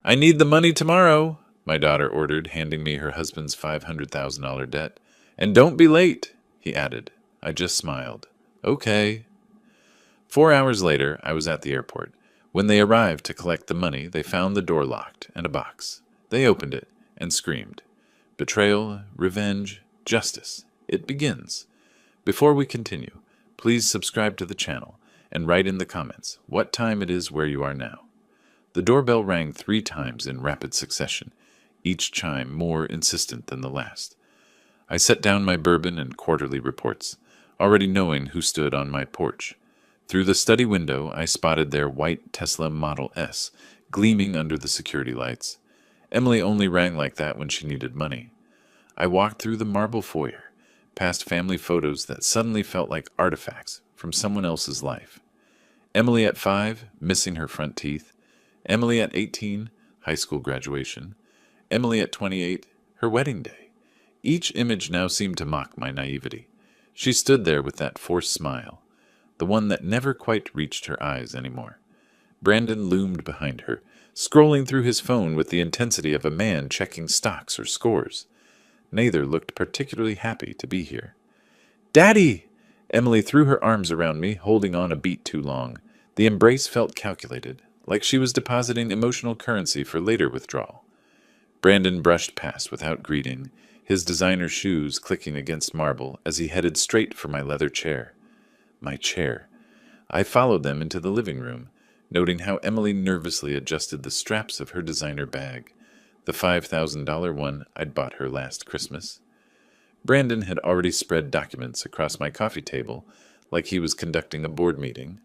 "I need the money tomorrow," my daughter ordered, handing me her husband's $500,000 debt. "And don't be late," he added. I just smiled. Okay. 4 hours later, I was at the airport. When they arrived to collect the money, they found the door locked and a box. They opened it and screamed. Betrayal, revenge, justice. It begins. Before we continue, please subscribe to the channel and write in the comments what time it is where you are now. The doorbell rang 3 times in rapid succession, each chime more insistent than the last. I set down my bourbon and quarterly reports, already knowing who stood on my porch. Through the study window, I spotted their white Tesla Model S, gleaming under the security lights. Emily only rang like that when she needed money. I walked through the marble foyer, past family photos that suddenly felt like artifacts from someone else's life. Emily at 5, missing her front teeth. Emily at 18, high school graduation. Emily at 28, her wedding day. Each image now seemed to mock my naivety. She stood there with that forced smile, the one that never quite reached her eyes anymore. Brandon loomed behind her, scrolling through his phone with the intensity of a man checking stocks or scores. Neither looked particularly happy to be here. "Daddy!" Emily threw her arms around me, holding on a beat too long. The embrace felt calculated, like she was depositing emotional currency for later withdrawal. Brandon brushed past without greeting, his designer shoes clicking against marble as he headed straight for my leather chair. My chair. I followed them into the living room, noting how Emily nervously adjusted the straps of her designer bag, the $5,000 one I'd bought her last Christmas. Brandon had already spread documents across my coffee table like he was conducting a board meeting.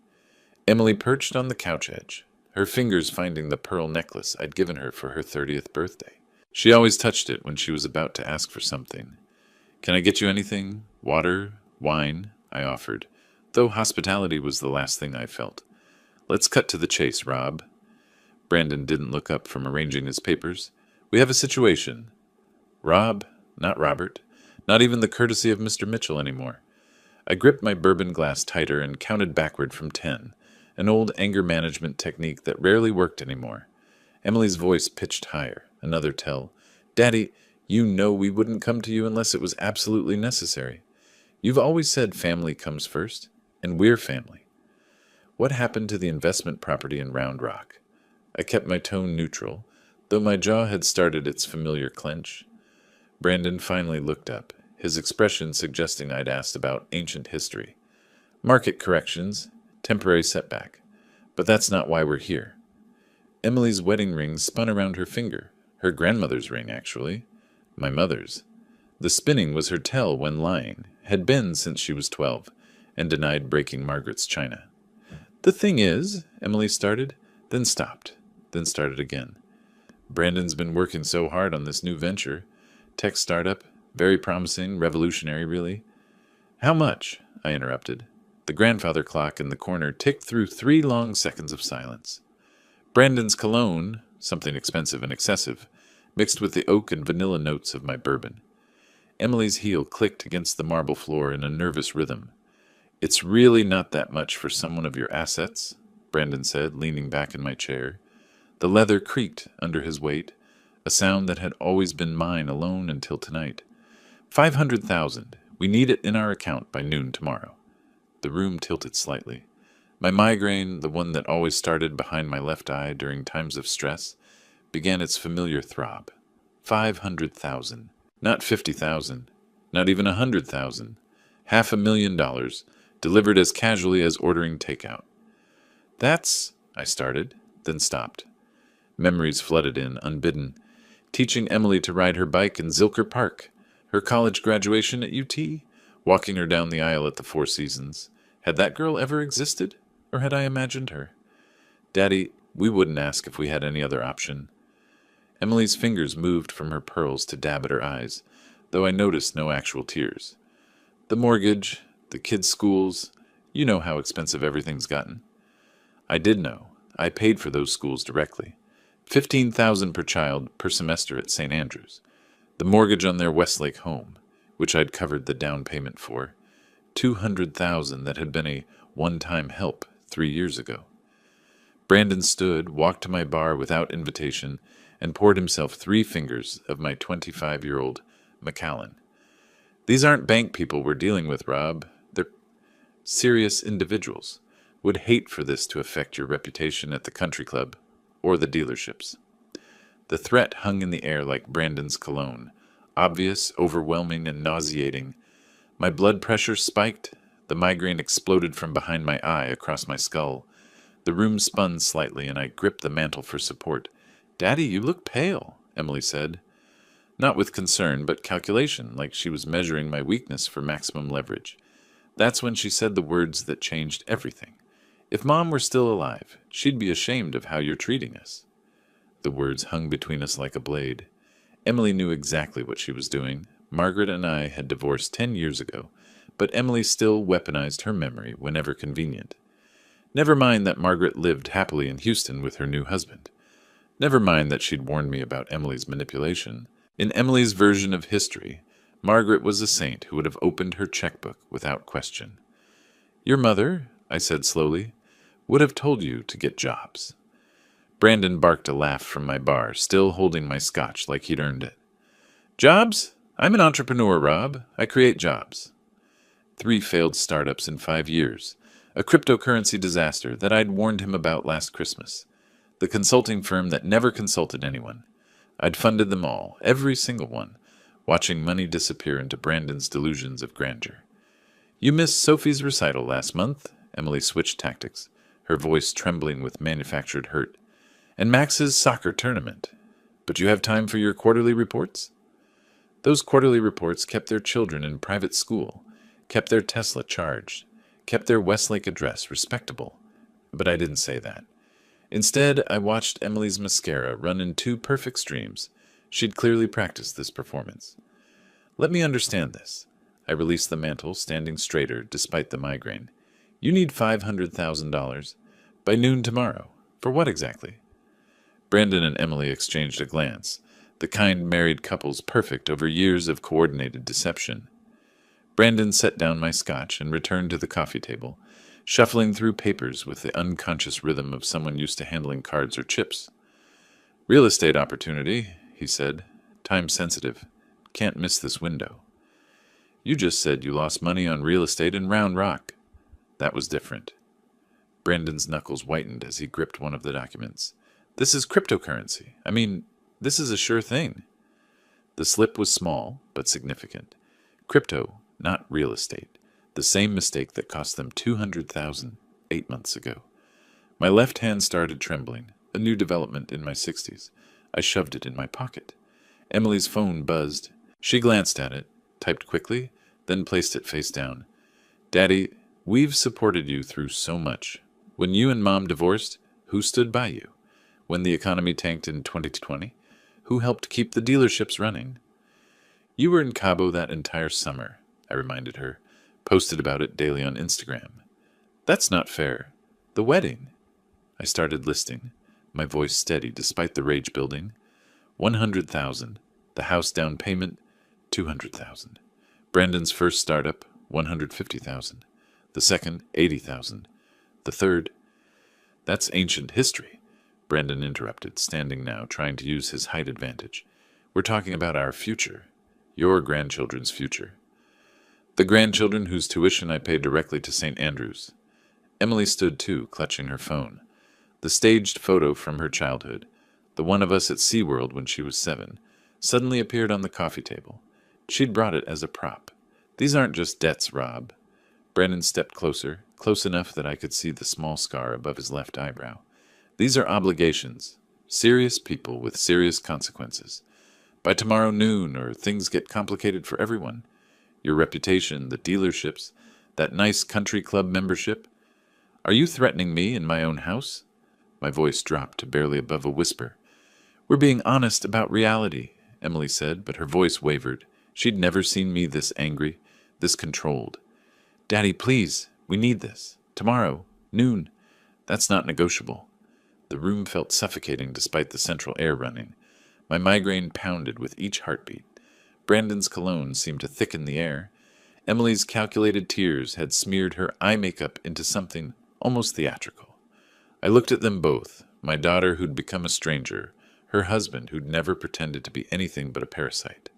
Emily perched on the couch edge, her fingers finding the pearl necklace I'd given her for her 30th birthday. She always touched it when she was about to ask for something. "Can I get you anything? Water? Wine?" I offered, though hospitality was the last thing I felt. "Let's cut to the chase, Rob." Brandon didn't look up from arranging his papers. "We have a situation." Rob, not Robert, not even the courtesy of Mr. Mitchell anymore. I gripped my bourbon glass tighter and counted backward from 10, an old anger management technique that rarely worked anymore. Emily's voice pitched higher, another tell. "Daddy, you know we wouldn't come to you unless it was absolutely necessary. You've always said family comes first, and we're family." What happened to the investment property in Round Rock? I kept my tone neutral, though my jaw had started its familiar clench. Brandon finally looked up, his expression suggesting I'd asked about ancient history. "Market corrections, temporary setback. But that's not why we're here." Emily's wedding ring spun around her finger, her grandmother's ring, actually. My mother's. The spinning was her tell when lying, had been since she was 12, and denied breaking Margaret's china. "The thing is," Emily started, then stopped, then started again. "Brandon's been working so hard on this new venture. Tech startup, very promising, revolutionary, really." "How much?" I interrupted. The grandfather clock in the corner ticked through 3 long seconds of silence. Brandon's cologne, something expensive and excessive, mixed with the oak and vanilla notes of my bourbon. Emily's heel clicked against the marble floor in a nervous rhythm. "It's really not that much for someone of your assets," Brandon said, leaning back in my chair. The leather creaked under his weight, a sound that had always been mine alone until tonight. 500,000. We need it in our account by noon tomorrow." The room tilted slightly. My migraine, the one that always started behind my left eye during times of stress, began its familiar throb. 500,000. Not 50,000. Not even 100,000. $500,000, delivered as casually as ordering takeout. "That's," I started, then stopped. Memories flooded in, unbidden. Teaching Emily to ride her bike in Zilker Park, her college graduation at UT, walking her down the aisle at the Four Seasons. Had that girl ever existed, or had I imagined her? "Daddy, we wouldn't ask if we had any other option." Emily's fingers moved from her pearls to dab at her eyes, though I noticed no actual tears. "The mortgage, the kids' schools, you know how expensive everything's gotten." I did know. I paid for those schools directly. 15,000 per child per semester at St. Andrews. The mortgage on their Westlake home, which I'd covered the down payment for. 200,000 that had been a one-time help 3 years ago. Brandon stood, walked to my bar without invitation, and poured himself 3 fingers of my 25-year-old Macallan. These aren't bank people we're dealing with, Rob. They're serious individuals. Would hate for this to affect your reputation at the country club or the dealerships. The threat hung in the air like Brandon's cologne, obvious, overwhelming, and nauseating. My blood pressure spiked. The migraine exploded from behind my eye across my skull. The room spun slightly, and I gripped the mantel for support. "Daddy, you look pale," Emily said. Not with concern, but calculation, like she was measuring my weakness for maximum leverage. That's when she said the words that changed everything. "If Mom were still alive, she'd be ashamed of how you're treating us." The words hung between us like a blade. Emily knew exactly what she was doing. Margaret and I had divorced 10 years ago, but Emily still weaponized her memory whenever convenient. Never mind that Margaret lived happily in Houston with her new husband. Never mind that she'd warned me about Emily's manipulation. In Emily's version of history, Margaret was a saint who would have opened her checkbook without question. "Your mother," I said slowly, "would have told you to get jobs." Brandon barked a laugh from my bar, still holding my scotch like he'd earned it. "Jobs? I'm an entrepreneur, Rob. I create jobs." 3 failed startups in 5 years. A cryptocurrency disaster that I'd warned him about last Christmas. The consulting firm that never consulted anyone. I'd funded them all, every single one, watching money disappear into Brandon's delusions of grandeur. "You missed Sophie's recital last month," Emily switched tactics, her voice trembling with manufactured hurt. "And Max's soccer tournament. But you have time for your quarterly reports?" Those quarterly reports kept their children in private school, kept their Tesla charged, kept their Westlake address respectable. But I didn't say that. Instead, I watched Emily's mascara run in 2 perfect streams. She'd clearly practiced this performance. "Let me understand this." I released the mantle, standing straighter despite the migraine. "You need $500,000 by noon tomorrow. For what exactly?" Brandon and Emily exchanged a glance, the kind married couples perfect over years of coordinated deception. Brandon set down my scotch and returned to the coffee table, shuffling through papers with the unconscious rhythm of someone used to handling cards or chips. "Real estate opportunity," he said. "Time sensitive. Can't miss this window." "You just said you lost money on real estate in Round Rock." That was different. Brandon's knuckles whitened as he gripped one of the documents. "This is cryptocurrency. I mean, this is a sure thing." The slip was small, but significant. Crypto, not real estate. The same mistake that cost them $200,000 8 months ago. My left hand started trembling, a new development in my 60s. I shoved it in my pocket. Emily's phone buzzed. She glanced at it, typed quickly, then placed it face down. "Daddy, we've supported you through so much. When you and Mom divorced, who stood by you? When the economy tanked in 2020, who helped keep the dealerships running?" "You were in Cabo that entire summer," I reminded her. "Posted about it daily on Instagram." "That's not fair. The wedding." I started listing, my voice steady despite the rage building. 100,000. The house down payment, 200,000. Brandon's first startup, 150,000. The second, 80,000. The third. "That's ancient history," Brandon interrupted, standing now, trying to use his height advantage. "We're talking about our future. Your grandchildren's future. The grandchildren whose tuition I paid directly to St. Andrews." Emily stood too, clutching her phone. The staged photo from her childhood, the one of us at SeaWorld when she was 7, suddenly appeared on the coffee table. She'd brought it as a prop. "These aren't just debts, Rob." Brandon stepped closer, close enough that I could see the small scar above his left eyebrow. "These are obligations. Serious people with serious consequences. By tomorrow noon, or things get complicated for everyone. Your reputation, the dealerships, that nice country club membership. Are you threatening me in my own house?" My voice dropped to barely above a whisper. "We're being honest about reality," Emily said, but her voice wavered. She'd never seen me this angry, this controlled. "Daddy, please, we need this. Tomorrow, noon. That's not negotiable." The room felt suffocating despite the central air running. My migraine pounded with each heartbeat. Brandon's cologne seemed to thicken the air. Emily's calculated tears had smeared her eye makeup into something almost theatrical. I looked at them both, my daughter who'd become a stranger, her husband who'd never pretended to be anything but a parasite.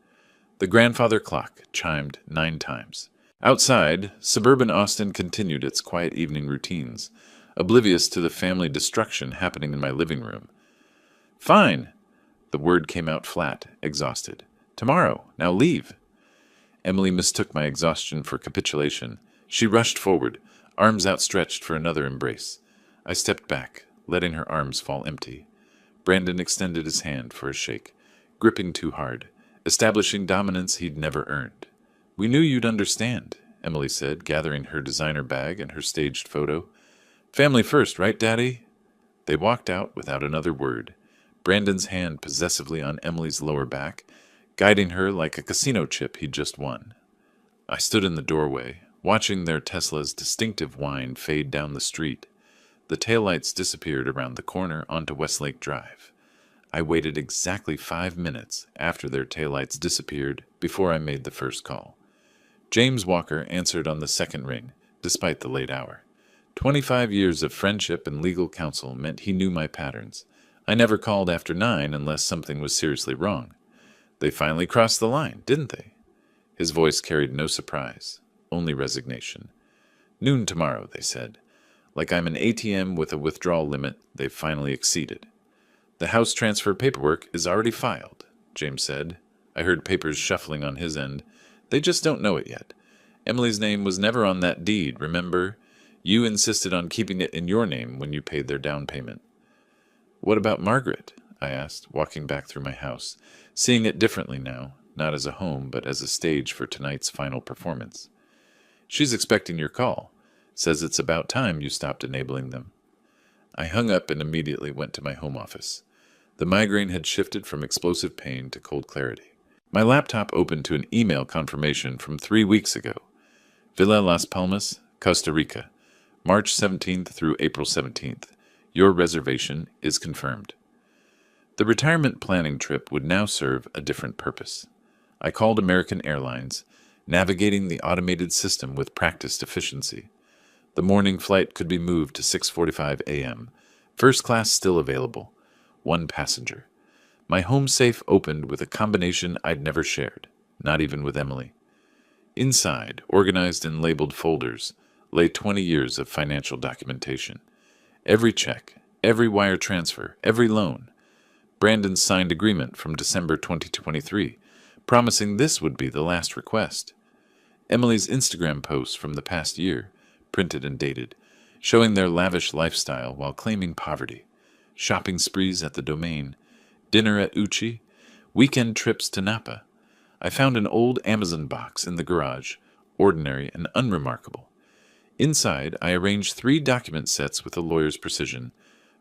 The grandfather clock chimed 9 times. Outside, suburban Austin continued its quiet evening routines, oblivious to the family destruction happening in my living room. Fine! The word came out flat, exhausted. Tomorrow. Now leave. Emily mistook my exhaustion for capitulation. She rushed forward, arms outstretched for another embrace. I stepped back, letting her arms fall empty. Brandon extended his hand for a shake, gripping too hard, establishing dominance he'd never earned. We knew you'd understand, Emily said, gathering her designer bag and her staged photo. Family first, right, Daddy? They walked out without another word, Brandon's hand possessively on Emily's lower back, guiding her like a casino chip he'd just won. I stood in the doorway, watching their Tesla's distinctive whine fade down the street. The taillights disappeared around the corner onto Westlake Drive. I waited exactly 5 minutes after their taillights disappeared before I made the first call. James Walker answered on the second ring, despite the late hour. 25 years of friendship and legal counsel meant he knew my patterns. I never called after 9 unless something was seriously wrong. They finally crossed the line, didn't they? His voice carried no surprise, only resignation. Noon tomorrow, they said. Like I'm an ATM with a withdrawal limit they've finally exceeded. The house transfer paperwork is already filed, James said. I heard papers shuffling on his end. They just don't know it yet. Emily's name was never on that deed, remember? You insisted on keeping it in your name when you paid their down payment. What about Margaret? I asked, walking back through my house, seeing it differently now, not as a home, but as a stage for tonight's final performance. She's expecting your call. Says it's about time you stopped enabling them. I hung up and immediately went to my home office. The migraine had shifted from explosive pain to cold clarity. My laptop opened to an email confirmation from 3 weeks ago. Villa Las Palmas, Costa Rica, March 17th through April 17th. Your reservation is confirmed. The retirement planning trip would now serve a different purpose. I called American Airlines, navigating the automated system with practiced efficiency. The morning flight could be moved to 6:45 a.m. First class still available. 1 passenger. My home safe opened with a combination I'd never shared, not even with Emily. Inside, organized in labeled folders, lay 20 years of financial documentation. Every check, every wire transfer, every loan. Brandon's signed agreement from December 2023, promising this would be the last request. Emily's Instagram posts from the past year, printed and dated, showing their lavish lifestyle while claiming poverty. Shopping sprees at the Domain, dinner at Uchi, weekend trips to Napa. I found an old Amazon box in the garage, ordinary and unremarkable. Inside, I arranged 3 document sets with a lawyer's precision.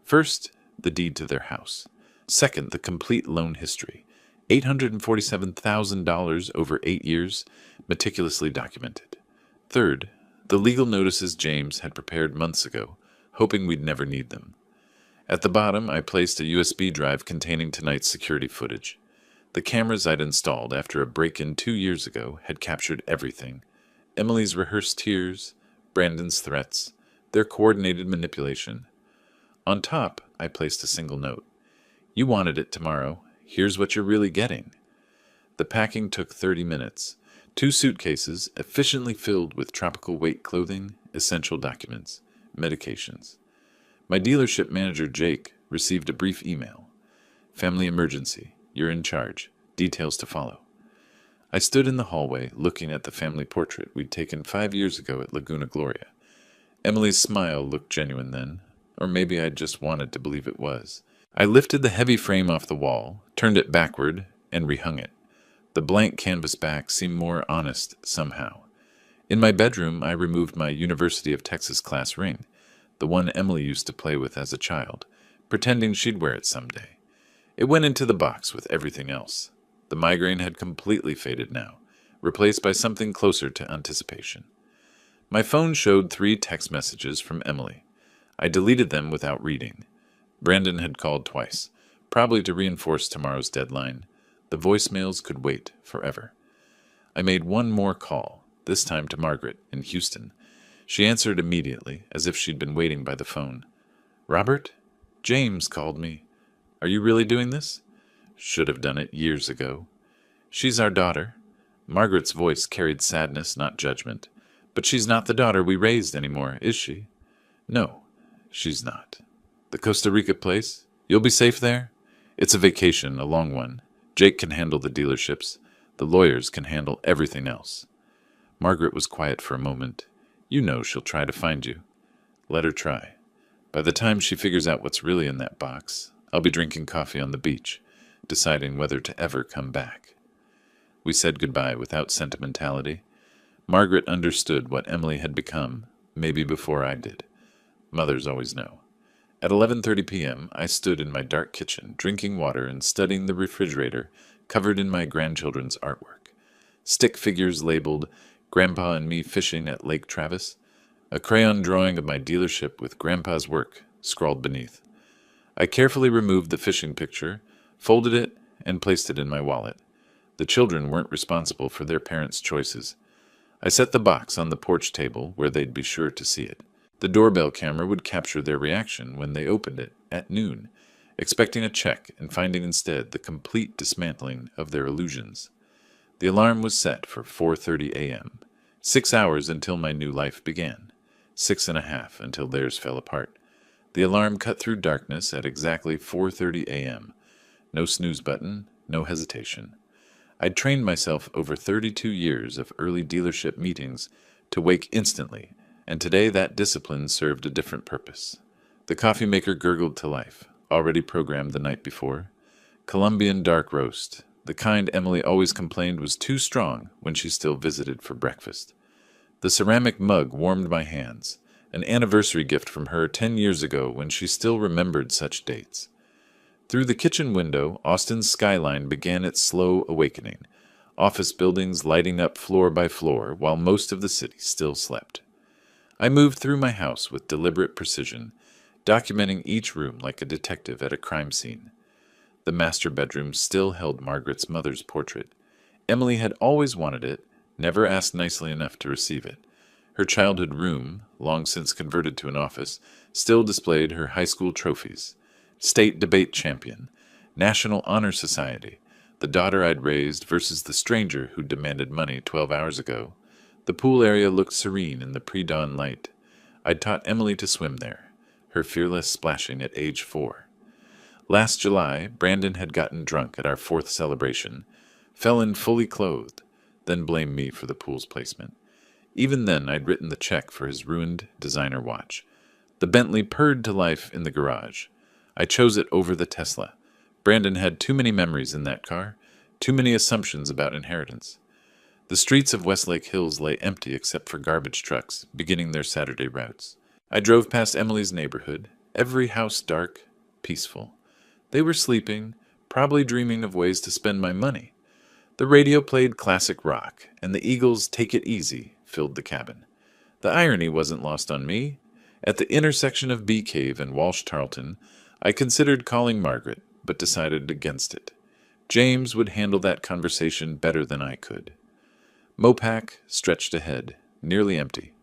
First, the deed to their house. Second, the complete loan history. $847,000 over 8 years, meticulously documented. Third, the legal notices James had prepared months ago, hoping we'd never need them. At the bottom, I placed a USB drive containing tonight's security footage. The cameras I'd installed after a break-in 2 years ago had captured everything. Emily's rehearsed tears, Brandon's threats, their coordinated manipulation. On top, I placed a single note. You wanted it tomorrow. Here's what you're really getting. The packing took 30 minutes. 2 suitcases efficiently filled with tropical weight clothing, essential documents, medications. My dealership manager, Jake, received a brief email. Family emergency. You're in charge. Details to follow. I stood in the hallway looking at the family portrait we'd taken 5 years ago at Laguna Gloria. Emily's smile looked genuine then, or maybe I just wanted to believe it was. I lifted the heavy frame off the wall, turned it backward, and rehung it. The blank canvas back seemed more honest somehow. In my bedroom, I removed my University of Texas class ring, the one Emily used to play with as a child, pretending she'd wear it someday. It went into the box with everything else. The migraine had completely faded now, replaced by something closer to anticipation. My phone showed 3 text messages from Emily. I deleted them without reading. Brandon had called twice, probably to reinforce tomorrow's deadline. The voicemails could wait forever. I made one more call, this time to Margaret in Houston. She answered immediately, as if she'd been waiting by the phone. Robert? James called me. Are you really doing this? Should have done it years ago. She's our daughter. Margaret's voice carried sadness, not judgment. But she's not the daughter we raised anymore, is she? No, she's not. The Costa Rica place? You'll be safe there? It's a vacation, a long one. Jake can handle the dealerships. The lawyers can handle everything else. Margaret was quiet for a moment. You know she'll try to find you. Let her try. By the time she figures out what's really in that box, I'll be drinking coffee on the beach, deciding whether to ever come back. We said goodbye without sentimentality. Margaret understood what Emily had become, maybe before I did. Mothers always know. At 11:30 p.m., I stood in my dark kitchen, drinking water and studying the refrigerator covered in my grandchildren's artwork. Stick figures labeled Grandpa and Me Fishing at Lake Travis, a crayon drawing of my dealership with Grandpa's work scrawled beneath. I carefully removed the fishing picture, folded it, and placed it in my wallet. The children weren't responsible for their parents' choices. I set the box on the porch table where they'd be sure to see it. The doorbell camera would capture their reaction when they opened it at noon, expecting a check and finding instead the complete dismantling of their illusions. The alarm was set for 4:30 a.m., 6 hours until my new life began, 6.5 until theirs fell apart. The alarm cut through darkness at exactly 4:30 a.m. No snooze button, no hesitation. I'd trained myself over 32 years of early dealership meetings to wake instantly, and today that discipline served a different purpose. The coffee maker gurgled to life, already programmed the night before. Colombian dark roast, the kind Emily always complained was too strong when she still visited for breakfast. The ceramic mug warmed my hands, an anniversary gift from her 10 years ago when she still remembered such dates. Through the kitchen window, Austin's skyline began its slow awakening, office buildings lighting up floor by floor while most of the city still slept. I moved through my house with deliberate precision, documenting each room like a detective at a crime scene. The master bedroom still held Margaret's mother's portrait. Emily had always wanted it, never asked nicely enough to receive it. Her childhood room, long since converted to an office, still displayed her high school trophies. State debate champion, National Honor Society, the daughter I'd raised versus the stranger who demanded money 12 hours ago. The pool area looked serene in the pre-dawn light. I'd taught Emily to swim there, her fearless splashing at age 4. Last July, Brandon had gotten drunk at our 4th celebration, fell in fully clothed, then blamed me for the pool's placement. Even then, I'd written the check for his ruined designer watch. The Bentley purred to life in the garage. I chose it over the Tesla. Brandon had too many memories in that car, too many assumptions about inheritance. The streets of Westlake Hills lay empty except for garbage trucks beginning their Saturday routes. I drove past Emily's neighborhood, every house dark, peaceful. They were sleeping, probably dreaming of ways to spend my money. The radio played classic rock, and the Eagles' Take It Easy filled the cabin. The irony wasn't lost on me. At the intersection of Bee Cave and Walsh Tarleton, I considered calling Margaret, but decided against it. James would handle that conversation better than I could. Mopac stretched ahead, nearly empty.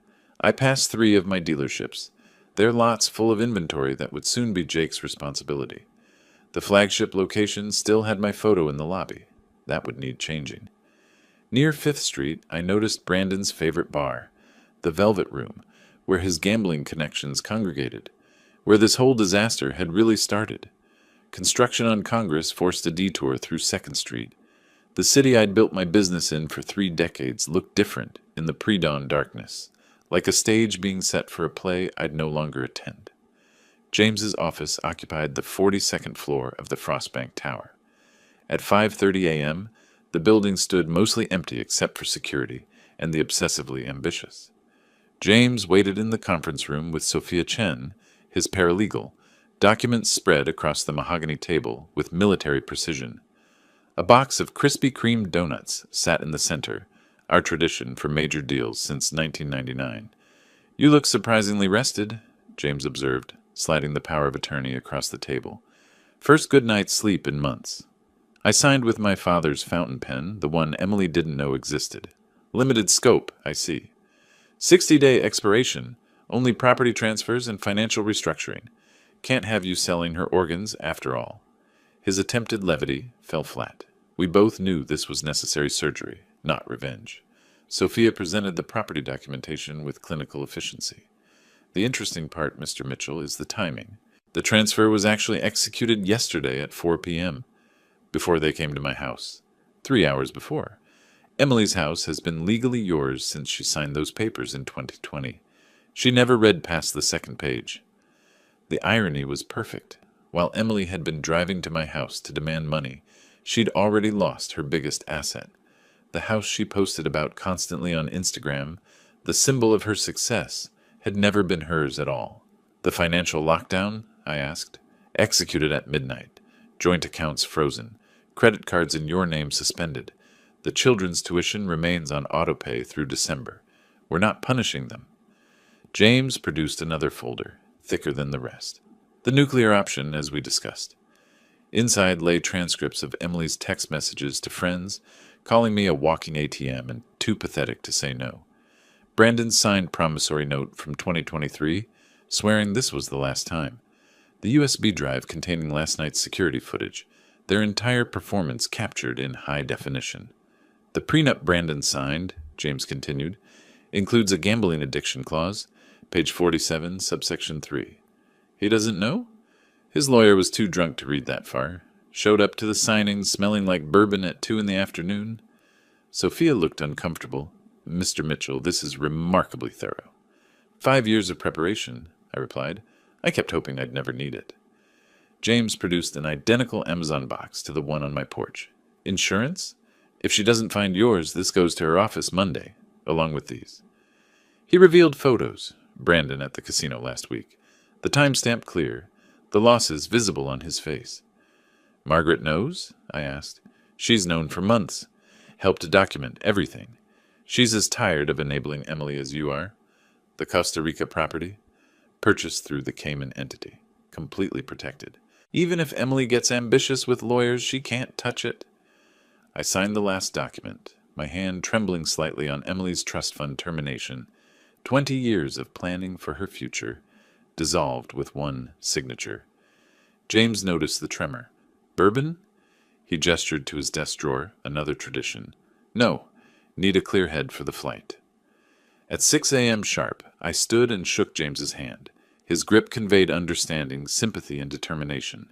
I passed 3 of my dealerships, their lots full of inventory that would soon be Jake's responsibility. The flagship location still had my photo in the lobby. That would need changing. Near 5th Street, I noticed Brandon's favorite bar, the Velvet Room, where his gambling connections congregated, where this whole disaster had really started. Construction on Congress forced a detour through 2nd Street. The city I'd built my business in for 3 decades looked different in the pre-dawn darkness, like a stage being set for a play I'd no longer attend. James's office occupied the 42nd floor of the Frostbank Tower. At 5:30 a.m., the building stood mostly empty except for security and the obsessively ambitious. James waited in the conference room with Sophia Chen, his paralegal, documents spread across the mahogany table with military precision. A box of Krispy Kreme donuts sat in the center, our tradition for major deals since 1999. "You look surprisingly rested," James observed, sliding the power of attorney across the table. "First good night's sleep in months." I signed with my father's fountain pen, the one Emily didn't know existed. "Limited scope, I see. 60-day expiration, only property transfers and financial restructuring. Can't have you selling her organs after all. His attempted levity fell flat. We both knew this was necessary surgery, not revenge. Sophia presented the property documentation with clinical efficiency. The interesting part, Mr. Mitchell, is the timing. The transfer was actually executed yesterday at 4 p.m., before they came to my house. 3 hours before. Emily's house has been legally yours since she signed those papers in 2020. She never read past the second page. The irony was perfect. While Emily had been driving to my house to demand money, she'd already lost her biggest asset. The house she posted about constantly on Instagram, the symbol of her success, had never been hers at all. The financial lockdown? I asked. Executed at midnight. Joint accounts frozen. Credit cards in your name suspended. The children's tuition remains on autopay through December. We're not punishing them. James produced another folder, thicker than the rest. The nuclear option, as we discussed. Inside lay transcripts of Emily's text messages to friends, calling me a walking ATM and too pathetic to say no. Brandon's signed promissory note from 2023, swearing this was the last time. The USB drive containing last night's security footage, their entire performance captured in high definition. The prenup Brandon signed, James continued, includes a gambling addiction clause, page 47, subsection 3. He doesn't know? His lawyer was too drunk to read that far. Showed up to the signing smelling like bourbon at 2 in the afternoon. Sophia looked uncomfortable. Mr. Mitchell, this is remarkably thorough. 5 years of preparation, I replied. I kept hoping I'd never need it. James produced an identical Amazon box to the one on my porch. Insurance? If she doesn't find yours, this goes to her office Monday, along with these. He revealed photos, Brandon at the casino last week. The timestamp clear, the losses visible on his face. Margaret knows? I asked. She's known for months. Helped to document everything. She's as tired of enabling Emily as you are. The Costa Rica property, purchased through the Cayman entity, completely protected. Even if Emily gets ambitious with lawyers, she can't touch it. I signed the last document, my hand trembling slightly on Emily's trust fund termination. 20 years of planning for her future, dissolved with one signature. James noticed the tremor. Bourbon? He gestured to his desk drawer, another tradition. No, need a clear head for the flight. At 6 a.m. sharp, I stood and shook James's hand. His grip conveyed understanding, sympathy, and determination.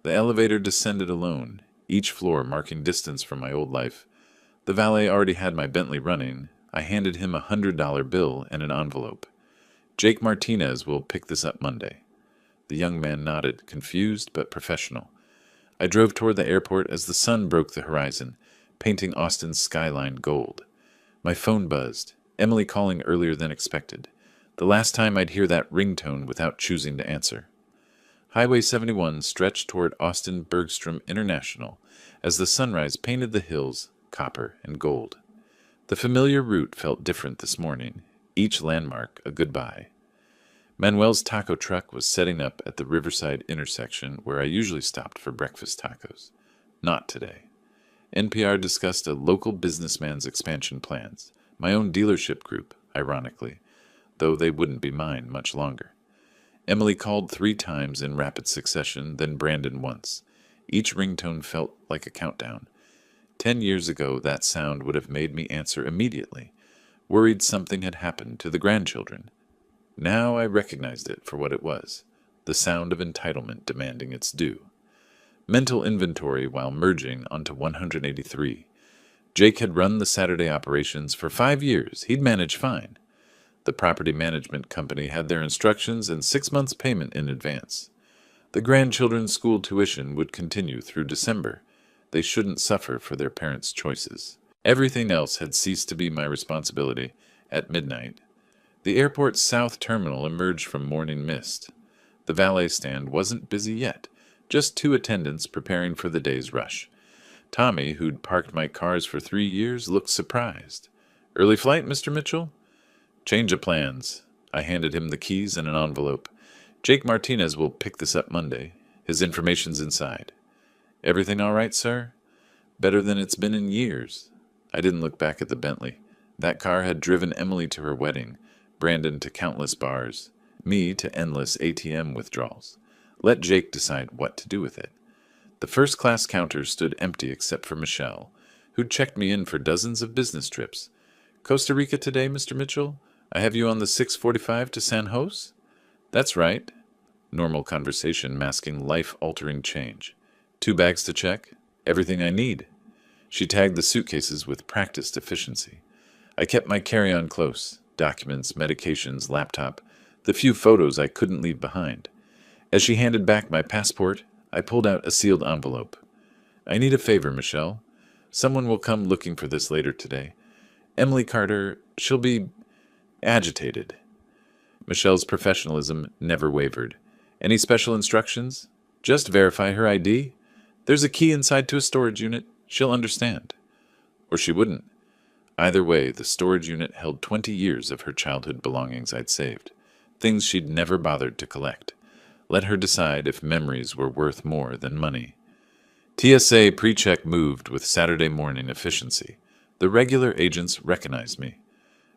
The elevator descended alone, each floor marking distance from my old life. The valet already had my Bentley running. I handed him a $100 bill and an envelope. Jake Martinez will pick this up Monday. The young man nodded, confused but professional. I drove toward the airport as the sun broke the horizon, painting Austin's skyline gold. My phone buzzed, Emily calling earlier than expected. The last time I'd hear that ringtone without choosing to answer. Highway 71 stretched toward Austin Bergstrom International as the sunrise painted the hills copper and gold. The familiar route felt different this morning, each landmark a goodbye. Manuel's taco truck was setting up at the Riverside intersection where I usually stopped for breakfast tacos. Not today. NPR discussed a local businessman's expansion plans, my own dealership group, ironically, though they wouldn't be mine much longer. Emily called 3 times in rapid succession, then Brandon once. Each ringtone felt like a countdown. 10 years ago, that sound would have made me answer immediately, worried something had happened to the grandchildren. Now I recognized it for what it was, the sound of entitlement demanding its due. Mental inventory while merging onto 183. Jake had run the Saturday operations for 5 years. He'd managed fine. The property management company had their instructions and 6 months' payment in advance. The grandchildren's school tuition would continue through December. They shouldn't suffer for their parents' choices. Everything else had ceased to be my responsibility at midnight. The airport's south terminal emerged from morning mist. The valet stand wasn't busy yet, just 2 attendants preparing for the day's rush. Tommy, who'd parked my cars for 3 years, looked surprised. "Early flight, Mr. Mitchell?" "Change of plans." I handed him the keys and an envelope. "Jake Martinez will pick this up Monday. His information's inside." "Everything all right, sir?" "Better than it's been in years." I didn't look back at the Bentley. That car had driven Emily to her wedding, Brandon to countless bars, me to endless ATM withdrawals. Let Jake decide what to do with it. The first-class counter stood empty except for Michelle, who'd checked me in for dozens of business trips. Costa Rica today, Mr. Mitchell? I have you on the 6:45 to San Jose? That's right. Normal conversation masking life-altering change. 2 bags to check? Everything I need. She tagged the suitcases with practiced efficiency. I kept my carry-on close. Documents, medications, laptop, the few photos I couldn't leave behind. As she handed back my passport, I pulled out a sealed envelope. I need a favor, Michelle. Someone will come looking for this later today. Emily Carter, she'll be agitated. Michelle's professionalism never wavered. Any special instructions? Just verify her ID. There's a key inside to a storage unit. She'll understand. Or she wouldn't. Either way, the storage unit held 20 years of her childhood belongings I'd saved. Things she'd never bothered to collect. Let her decide if memories were worth more than money. TSA pre-check moved with Saturday morning efficiency. The regular agents recognized me.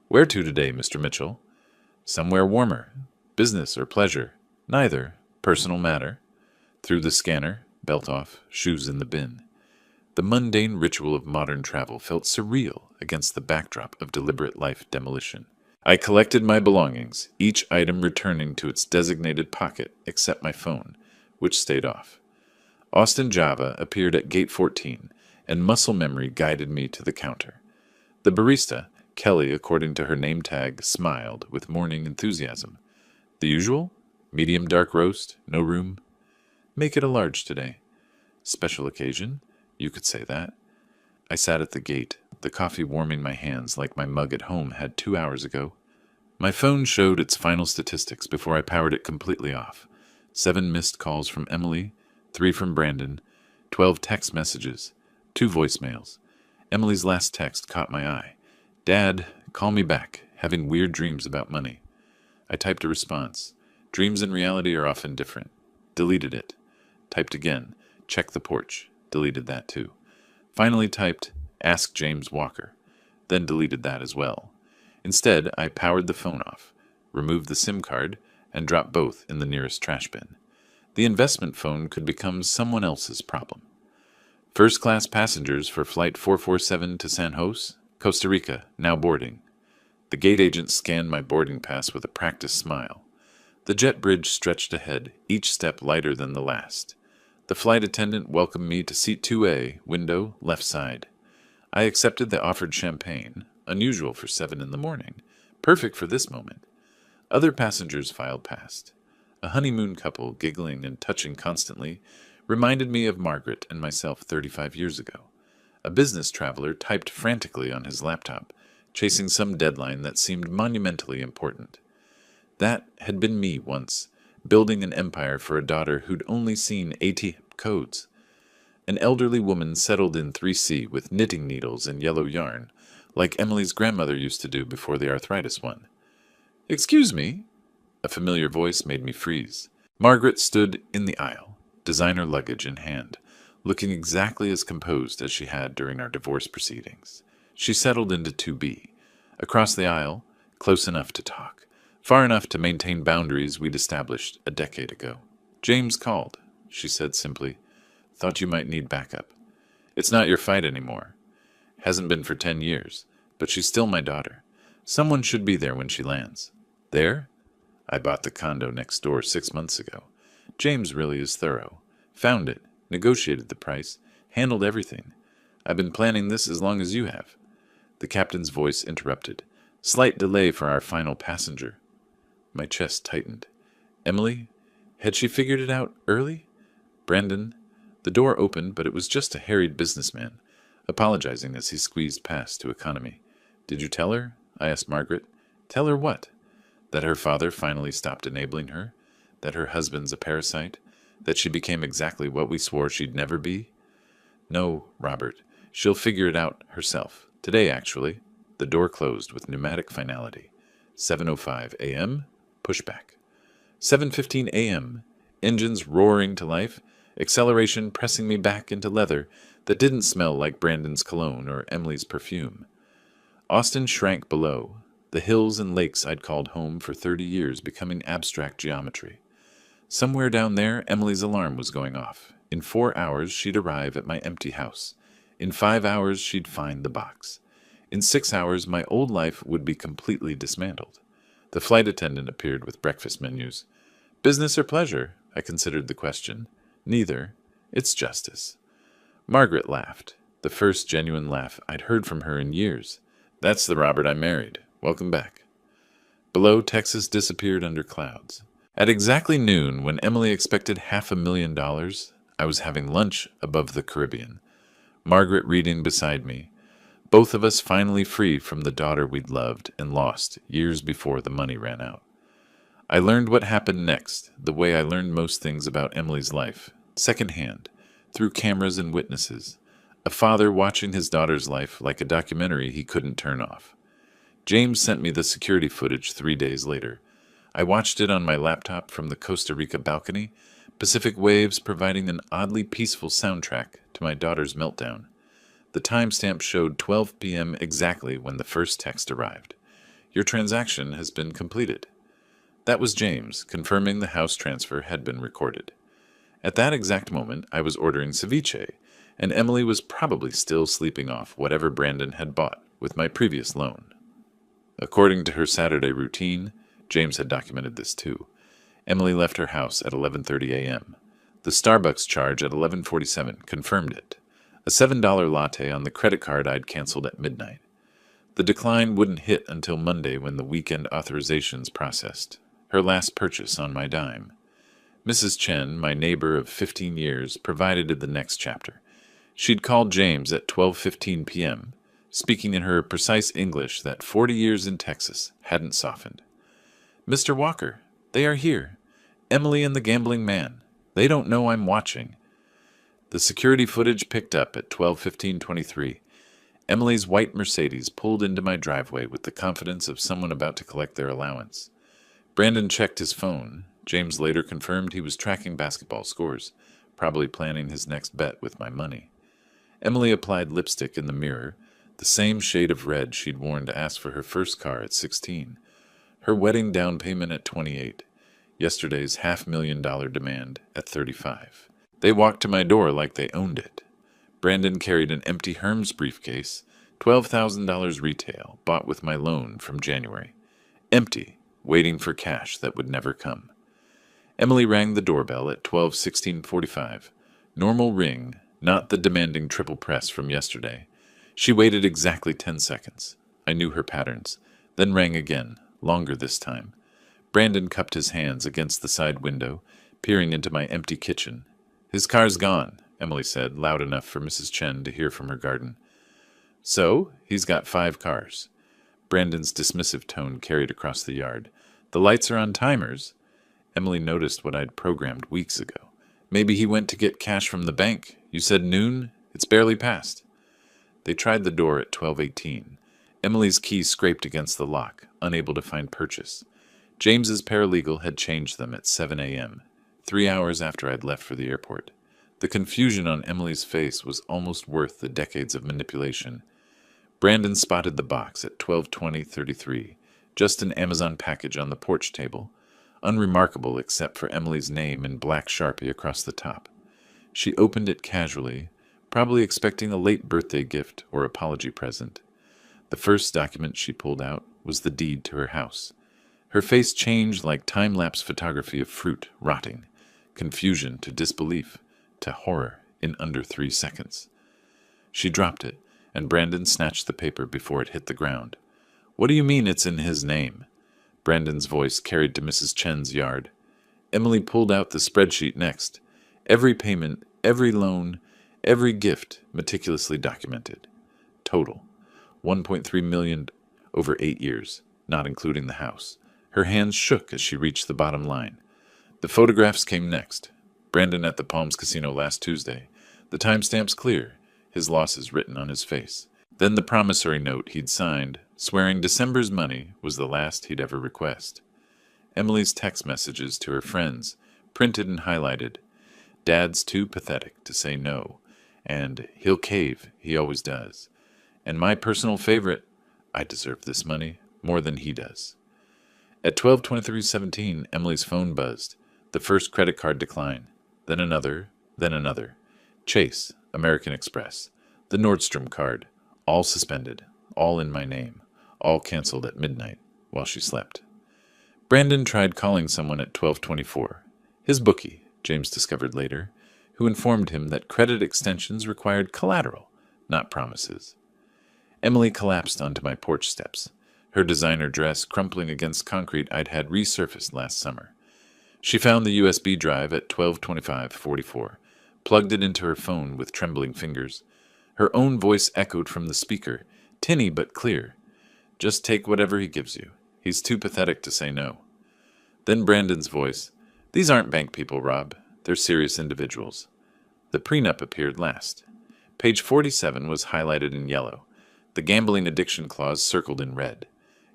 Where to today, Mr. Mitchell? Somewhere warmer. Business or pleasure? Neither. Personal matter. Through the scanner, belt off, shoes in the bin. The mundane ritual of modern travel felt surreal against the backdrop of deliberate life demolition. I collected my belongings, each item returning to its designated pocket except my phone, which stayed off. Austin Java appeared at gate 14, and muscle memory guided me to the counter. The barista, Kelly according to her name tag, smiled with morning enthusiasm. The usual? Medium dark roast, no room? Make it a large today. Special occasion? You could say that. I sat at the gate, the coffee warming my hands like my mug at home had 2 hours ago. My phone showed its final statistics before I powered it completely off. 7 missed calls from Emily, 3 from Brandon, 12 text messages, 2 voicemails. Emily's last text caught my eye. Dad, call me back, having weird dreams about money. I typed a response. Dreams and reality are often different. Deleted it. Typed again. Check the porch. Deleted that too. Finally typed, ask James Walker. Then deleted that as well. Instead, I powered the phone off, removed the SIM card, and dropped both in the nearest trash bin. The investment phone could become someone else's problem. First-class passengers for Flight 447 to San Jose, Costa Rica, now boarding. The gate agent scanned my boarding pass with a practiced smile. The jet bridge stretched ahead, each step lighter than the last. The flight attendant welcomed me to seat 2A, window, left side. I accepted the offered champagne, unusual for 7 in the morning, perfect for this moment. Other passengers filed past. A honeymoon couple, giggling and touching constantly, reminded me of Margaret and myself 35 years ago. A business traveler typed frantically on his laptop, chasing some deadline that seemed monumentally important. That had been me once, building an empire for a daughter who'd only seen ATM codes. An elderly woman settled in 3C with knitting needles and yellow yarn, like Emily's grandmother used to do before the arthritis won. Excuse me? A familiar voice made me freeze. Margaret stood in the aisle, designer luggage in hand, looking exactly as composed as she had during our divorce proceedings. She settled into 2B, across the aisle, close enough to talk, far enough to maintain boundaries we'd established a decade ago. James called, she said simply. Thought you might need backup. It's not your fight anymore. Hasn't been for 10 years, but she's still my daughter. Someone should be there when she lands. There? I bought the condo next door 6 months ago. James really is thorough. Found it, negotiated the price, handled everything. I've been planning this as long as you have. The captain's voice interrupted. Slight delay for our final passenger. My chest tightened. Emily? Had she figured it out early? Brandon? The door opened, but it was just a harried businessman, apologizing as he squeezed past to economy. Did you tell her? I asked Margaret. Tell her what? That her father finally stopped enabling her? That her husband's a parasite? That she became exactly what we swore she'd never be? No, Robert. She'll figure it out herself. Today, actually. The door closed with pneumatic finality. 7:05 a.m. Pushback. 7:15 a.m. Engines roaring to life. Acceleration pressing me back into leather that didn't smell like Brandon's cologne or Emily's perfume. Austin shrank below, the hills and lakes I'd called home for 30 years becoming abstract geometry. Somewhere down there, Emily's alarm was going off. In 4 hours, she'd arrive at my empty house. In 5 hours, she'd find the box. In 6 hours, my old life would be completely dismantled. The flight attendant appeared with breakfast menus. Business or pleasure? I considered the question. Neither. It's justice. Margaret laughed, the first genuine laugh I'd heard from her in years. That's the Robert I married. Welcome back. Below, Texas disappeared under clouds. At exactly noon, when Emily expected $500,000, I was having lunch above the Caribbean. Margaret reading beside me. Both of us finally free from the daughter we'd loved and lost years before the money ran out. I learned what happened next, the way I learned most things about Emily's life, secondhand, through cameras and witnesses. A father watching his daughter's life like a documentary he couldn't turn off. James sent me the security footage 3 days later. I watched it on my laptop from the Costa Rica balcony, Pacific waves providing an oddly peaceful soundtrack to my daughter's meltdown. The timestamp showed 12 p.m. exactly when the first text arrived. Your transaction has been completed. That was James, confirming the house transfer had been recorded. At that exact moment, I was ordering ceviche, and Emily was probably still sleeping off whatever Brandon had bought with my previous loan. According to her Saturday routine, James had documented this too, Emily left her house at 11:30 a.m. The Starbucks charge at 11:47 confirmed it. A $7 latte on the credit card I'd canceled at midnight. The decline wouldn't hit until Monday when the weekend authorizations processed. Her last purchase on my dime. Mrs. Chen, my neighbor of 15 years, provided the next chapter. She'd called James at 12:15 p.m., speaking in her precise English that 40 years in Texas hadn't softened. Mr. Walker, they are here. Emily and the gambling man. They don't know I'm watching. The security footage picked up at 12:15:23. Emily's white Mercedes pulled into my driveway with the confidence of someone about to collect their allowance. Brandon checked his phone. James later confirmed he was tracking basketball scores, probably planning his next bet with my money. Emily applied lipstick in the mirror, the same shade of red she'd worn to ask for her first car at 16. Her wedding down payment at 28. Yesterday's $500,000 demand at 35. They walked to my door like they owned it. Brandon carried an empty Hermes briefcase, $12,000 retail, bought with my loan from January. Empty, waiting for cash that would never come. Emily rang the doorbell at 12:16:45. Normal ring, not the demanding triple press from yesterday. She waited exactly 10 seconds. I knew her patterns. Then rang again, longer this time. Brandon cupped his hands against the side window, peering into my empty kitchen. His car's gone, Emily said, loud enough for Mrs. Chen to hear from her garden. So, he's got 5 cars. Brandon's dismissive tone carried across the yard. The lights are on timers. Emily noticed what I'd programmed weeks ago. Maybe he went to get cash from the bank. You said noon? It's barely past. They tried the door at 12:18. Emily's key scraped against the lock, unable to find purchase. James's paralegal had changed them at 7 a.m., 3 hours after I'd left for the airport. The confusion on Emily's face was almost worth the decades of manipulation. Brandon spotted the box at 12:20:33, just an Amazon package on the porch table, unremarkable except for Emily's name in black Sharpie across the top. She opened it casually, probably expecting a late birthday gift or apology present. The first document she pulled out was the deed to her house. Her face changed like time-lapse photography of fruit rotting, confusion to disbelief to horror in under 3 seconds. She dropped it, and Brandon snatched the paper before it hit the ground. What do you mean it's in his name? Brandon's voice carried to Mrs. Chen's yard. Emily pulled out the spreadsheet next. Every payment, every loan, every gift meticulously documented. Total, $1.3 million over 8 years, not including the house. Her hands shook as she reached the bottom line. The photographs came next. Brandon at the Palms Casino last Tuesday. The timestamp's clear, his losses written on his face. Then the promissory note he'd signed, swearing December's money was the last he'd ever request. Emily's text messages to her friends, printed and highlighted. Dad's too pathetic to say no, and he'll cave, he always does. And my personal favorite, I deserve this money more than he does. At 12:23:17, Emily's phone buzzed. The first credit card decline, then another, then another. Chase, American Express, the Nordstrom card, all suspended, all in my name, all canceled at midnight while she slept. Brandon tried calling someone at 12:24. His bookie, James discovered later, who informed him that credit extensions required collateral, not promises. Emily collapsed onto my porch steps, her designer dress crumpling against concrete I'd had resurfaced last summer. She found the USB drive at 12:25:44, plugged it into her phone with trembling fingers. Her own voice echoed from the speaker, tinny but clear. Just take whatever he gives you. He's too pathetic to say no. Then Brandon's voice. These aren't bank people, Rob. They're serious individuals. The prenup appeared last. Page 47 was highlighted in yellow. The gambling addiction clause circled in red.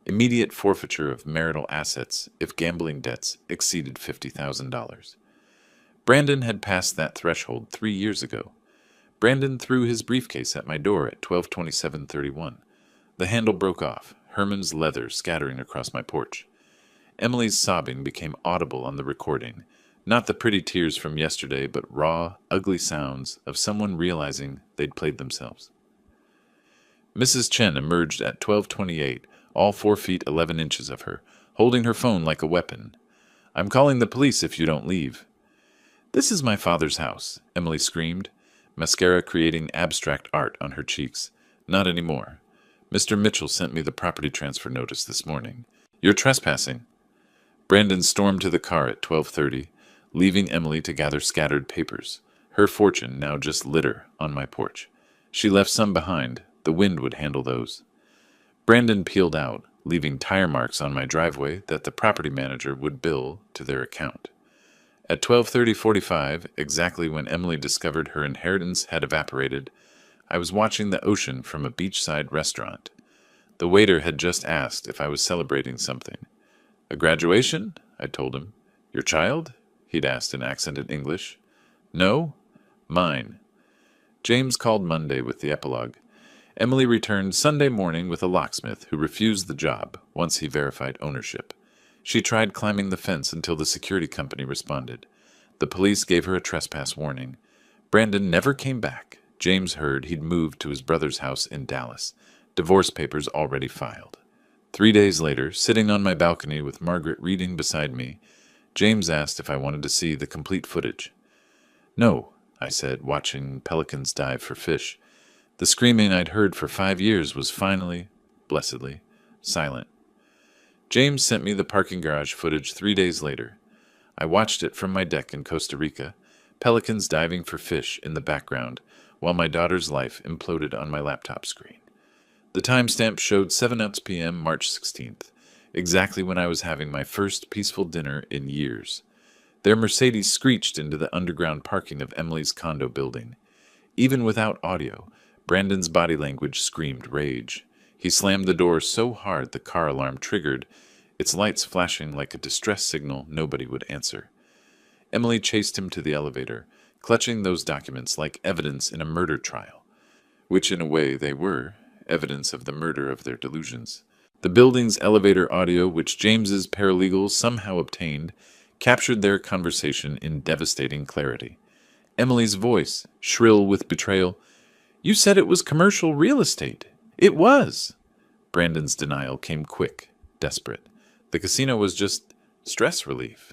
Immediate forfeiture of marital assets if gambling debts exceeded $50,000. Brandon had passed that threshold 3 years ago. Brandon threw his briefcase at my door at 12:27:31. The handle broke off, Herman's leather scattering across my porch. Emily's sobbing became audible on the recording, not the pretty tears from yesterday, but raw, ugly sounds of someone realizing they'd played themselves. Mrs. Chen emerged at 12:28, all 4 feet 11 inches of her, holding her phone like a weapon. I'm calling the police if you don't leave. This is my father's house, Emily screamed, mascara creating abstract art on her cheeks. Not anymore. Mr. Mitchell sent me the property transfer notice this morning. You're trespassing. Brandon stormed to the car at 12:30, leaving Emily to gather scattered papers, her fortune now just litter on my porch. She left some behind. The wind would handle those. Brandon peeled out, leaving tire marks on my driveway that the property manager would bill to their account. At 12:30:45, exactly when Emily discovered her inheritance had evaporated, I was watching the ocean from a beachside restaurant. The waiter had just asked if I was celebrating something. A graduation? I told him. Your child? He'd asked in accented English. No? Mine. James called Monday with the epilogue. Emily returned Sunday morning with a locksmith who refused the job once he verified ownership. She tried climbing the fence until the security company responded. The police gave her a trespass warning. Brandon never came back. James heard he'd moved to his brother's house in Dallas. Divorce papers already filed. 3 days later, sitting on my balcony with Margaret reading beside me, James asked if I wanted to see the complete footage. No, I said, watching pelicans dive for fish. The screaming I'd heard for 5 years was finally, blessedly, silent. James sent me the parking garage footage 3 days later. I watched it from my deck in Costa Rica, pelicans diving for fish in the background, while my daughter's life imploded on my laptop screen. The timestamp showed 7 p.m. March 16th, exactly when I was having my first peaceful dinner in years. Their Mercedes screeched into the underground parking of Emily's condo building. Even without audio, Brandon's body language screamed rage. He slammed the door so hard the car alarm triggered, its lights flashing like a distress signal nobody would answer. Emily chased him to the elevator, clutching those documents like evidence in a murder trial, which in a way they were, evidence of the murder of their delusions. The building's elevator audio, which James's paralegals somehow obtained, captured their conversation in devastating clarity. Emily's voice, shrill with betrayal, "You said it was commercial real estate. It was." Brandon's denial came quick, desperate. The casino was just stress relief.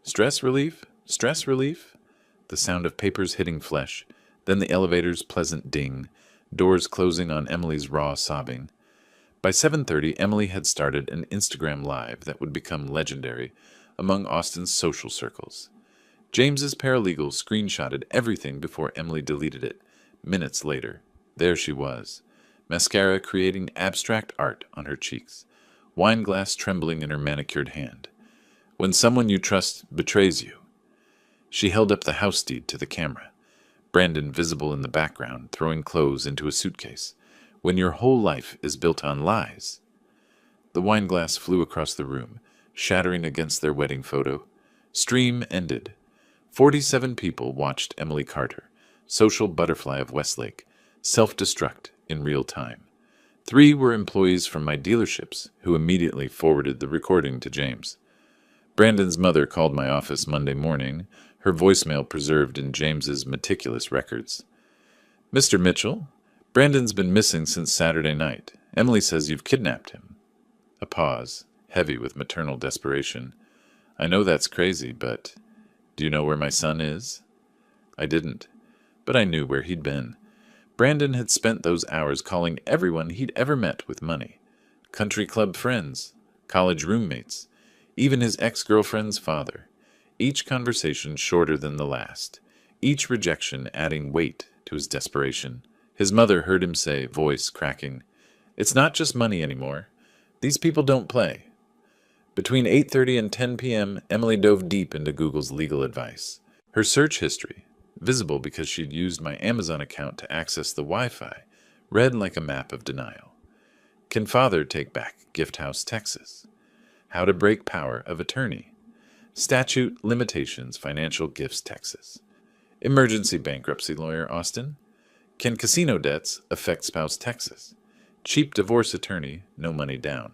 Stress relief? Stress relief? The sound of papers hitting flesh, then the elevator's pleasant ding, doors closing on Emily's raw sobbing. By 7:30, Emily had started an Instagram Live that would become legendary among Austin's social circles. James's paralegal screenshotted everything before Emily deleted it. Minutes later, there she was, mascara creating abstract art on her cheeks, wine glass trembling in her manicured hand. When someone you trust betrays you. She held up the house deed to the camera, Brandon visible in the background, throwing clothes into a suitcase. When your whole life is built on lies. The wine glass flew across the room, shattering against their wedding photo. Stream ended. 47 people watched Emily Carter, social butterfly of Westlake, self-destruct in real time. 3 were employees from my dealerships who immediately forwarded the recording to James. Brandon's mother called my office Monday morning, her voicemail preserved in James's meticulous records. Mr. Mitchell, Brandon's been missing since Saturday night. Emily says you've kidnapped him. A pause, heavy with maternal desperation. I know that's crazy, but do you know where my son is? I didn't, but I knew where he'd been. Brandon had spent those hours calling everyone he'd ever met with money. Country club friends, college roommates, even his ex-girlfriend's father. Each conversation shorter than the last, each rejection adding weight to his desperation. His mother heard him say, voice cracking, "It's not just money anymore. These people don't play." Between 8:30 and 10 p.m., Emily dove deep into Google's legal advice. Her search history, visible because she'd used my Amazon account to access the Wi-Fi, read like a map of denial. Can father take back Gift House, Texas? How to break power of attorney. Statute limitations financial gifts, Texas. Emergency bankruptcy lawyer, Austin. Can casino debts affect spouse, Texas? Cheap divorce attorney, no money down.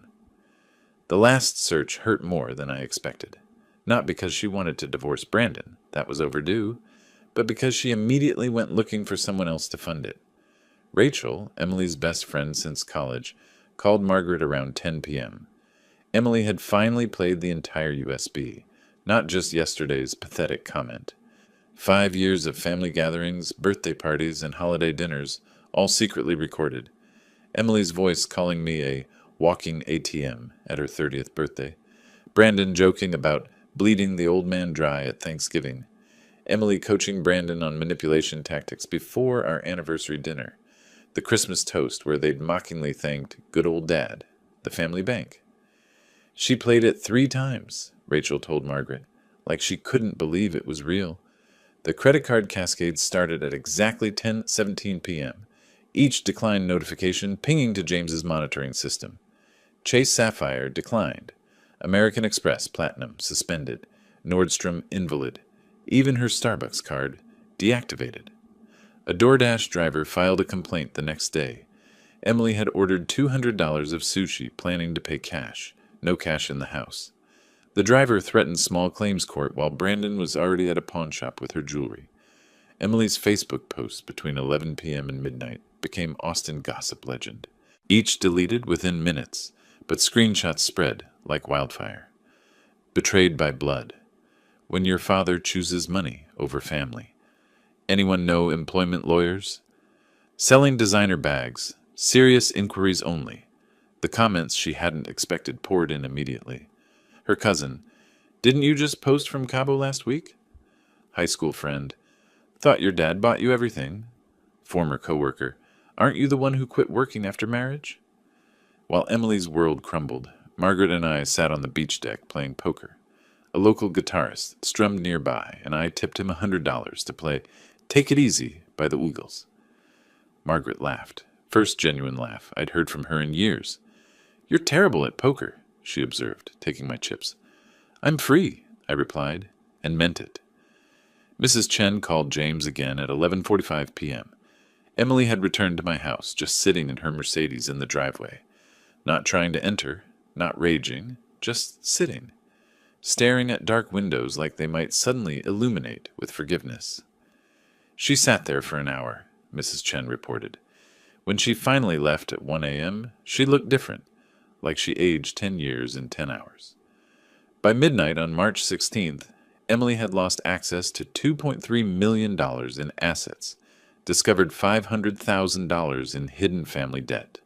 The last search hurt more than I expected. Not because she wanted to divorce Brandon, that was overdue, but because she immediately went looking for someone else to fund it. Rachel, Emily's best friend since college, called Margaret around 10 p.m. Emily had finally played the entire USB, not just yesterday's pathetic comment. 5 years of family gatherings, birthday parties, and holiday dinners, all secretly recorded. Emily's voice calling me a walking ATM at her 30th birthday. Brandon joking about bleeding the old man dry at Thanksgiving. Emily coaching Brandon on manipulation tactics before our anniversary dinner. The Christmas toast where they'd mockingly thanked good old dad, the family bank. She played it 3 times, Rachel told Margaret, like she couldn't believe it was real. The credit card cascade started at exactly 10:17 p.m., each decline notification pinging to James's monitoring system. Chase Sapphire declined. American Express Platinum suspended. Nordstrom invalid. Even her Starbucks card deactivated. A DoorDash driver filed a complaint the next day. Emily had ordered $200 of sushi, planning to pay cash. No cash in the house. The driver threatened small claims court while Brandon was already at a pawn shop with her jewelry. Emily's Facebook posts between 11 p.m. and midnight became Austin gossip legend. Each deleted within minutes, but screenshots spread like wildfire. Betrayed by blood. When your father chooses money over family. Anyone know employment lawyers? Selling designer bags. Serious inquiries only. The comments she hadn't expected poured in immediately. Her cousin, "Didn't you just post from Cabo last week?" High school friend, "Thought your dad bought you everything." Former coworker, "Aren't you the one who quit working after marriage?" While Emily's world crumbled, Margaret and I sat on the beach deck playing poker. A local guitarist strummed nearby, and I tipped him $100 to play "Take It Easy" by the Eagles. Margaret laughed. First genuine laugh I'd heard from her in years. "You're terrible at poker," she observed, taking my chips. "I'm free," I replied, and meant it. Mrs. Chen called James again at 11:45 p.m. Emily had returned to my house, just sitting in her Mercedes in the driveway. Not trying to enter, not raging, just sitting. Staring at dark windows like they might suddenly illuminate with forgiveness. She sat there for an hour, Mrs. Chen reported. When she finally left at 1 a.m., she looked different, like she aged 10 years in 10 hours. By midnight on March 16th, Emily had lost access to $2.3 million in assets, discovered $500,000 in hidden family debt,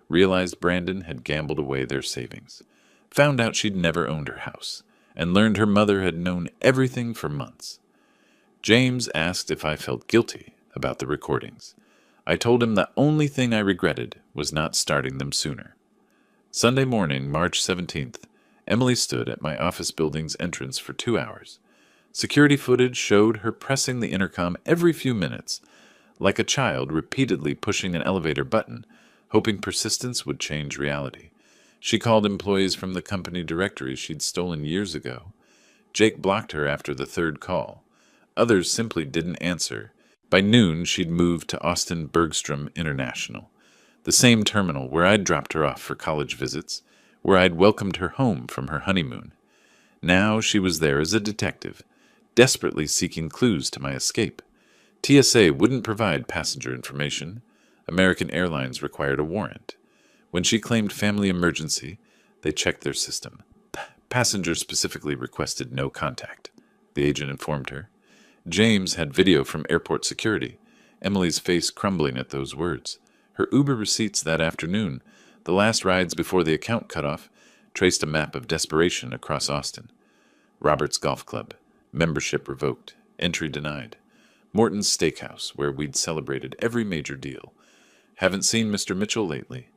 realized Brandon had gambled away their savings, found out she'd never owned her house, and learned her mother had known everything for months. James asked if I felt guilty about the recordings. I told him the only thing I regretted was not starting them sooner. Sunday morning, March 17th, Emily stood at my office building's entrance for 2 hours. Security footage showed her pressing the intercom every few minutes, like a child repeatedly pushing an elevator button, hoping persistence would change reality. She called employees from the company directory she'd stolen years ago. Jake blocked her after the 3rd call. Others simply didn't answer. By noon, she'd moved to Austin Bergstrom International, the same terminal where I'd dropped her off for college visits, where I'd welcomed her home from her honeymoon. Now she was there as a detective, desperately seeking clues to my escape. TSA wouldn't provide passenger information. American Airlines required a warrant. When she claimed family emergency, they checked their system. Passenger specifically requested no contact, the agent informed her. James had video from airport security, Emily's face crumbling at those words. Her Uber receipts that afternoon, the last rides before the account cut off, traced a map of desperation across Austin. Robert's Golf Club, membership revoked, entry denied. Morton's Steakhouse, where we'd celebrated every major deal. Haven't seen Mr. Mitchell lately.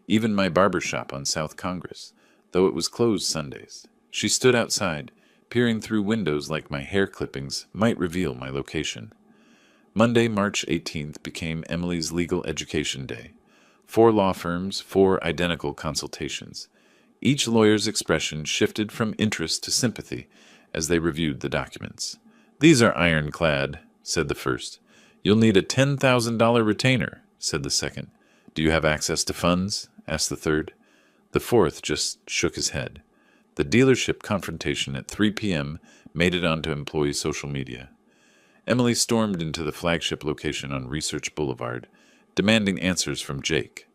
Even my barber shop on South Congress, though it was closed Sundays. She stood outside, peering through windows like my hair clippings might reveal my location. Monday, March 18th became Emily's legal education day. 4 law firms, 4 identical consultations. Each lawyer's expression shifted from interest to sympathy as they reviewed the documents. "These are ironclad," said the first. "You'll need a $10,000 retainer," said the second. "Do you have access to funds?" asked the third. The fourth just shook his head. The dealership confrontation at 3 p.m. made it onto employee social media. Emily stormed into the flagship location on Research Boulevard, demanding answers from Jake.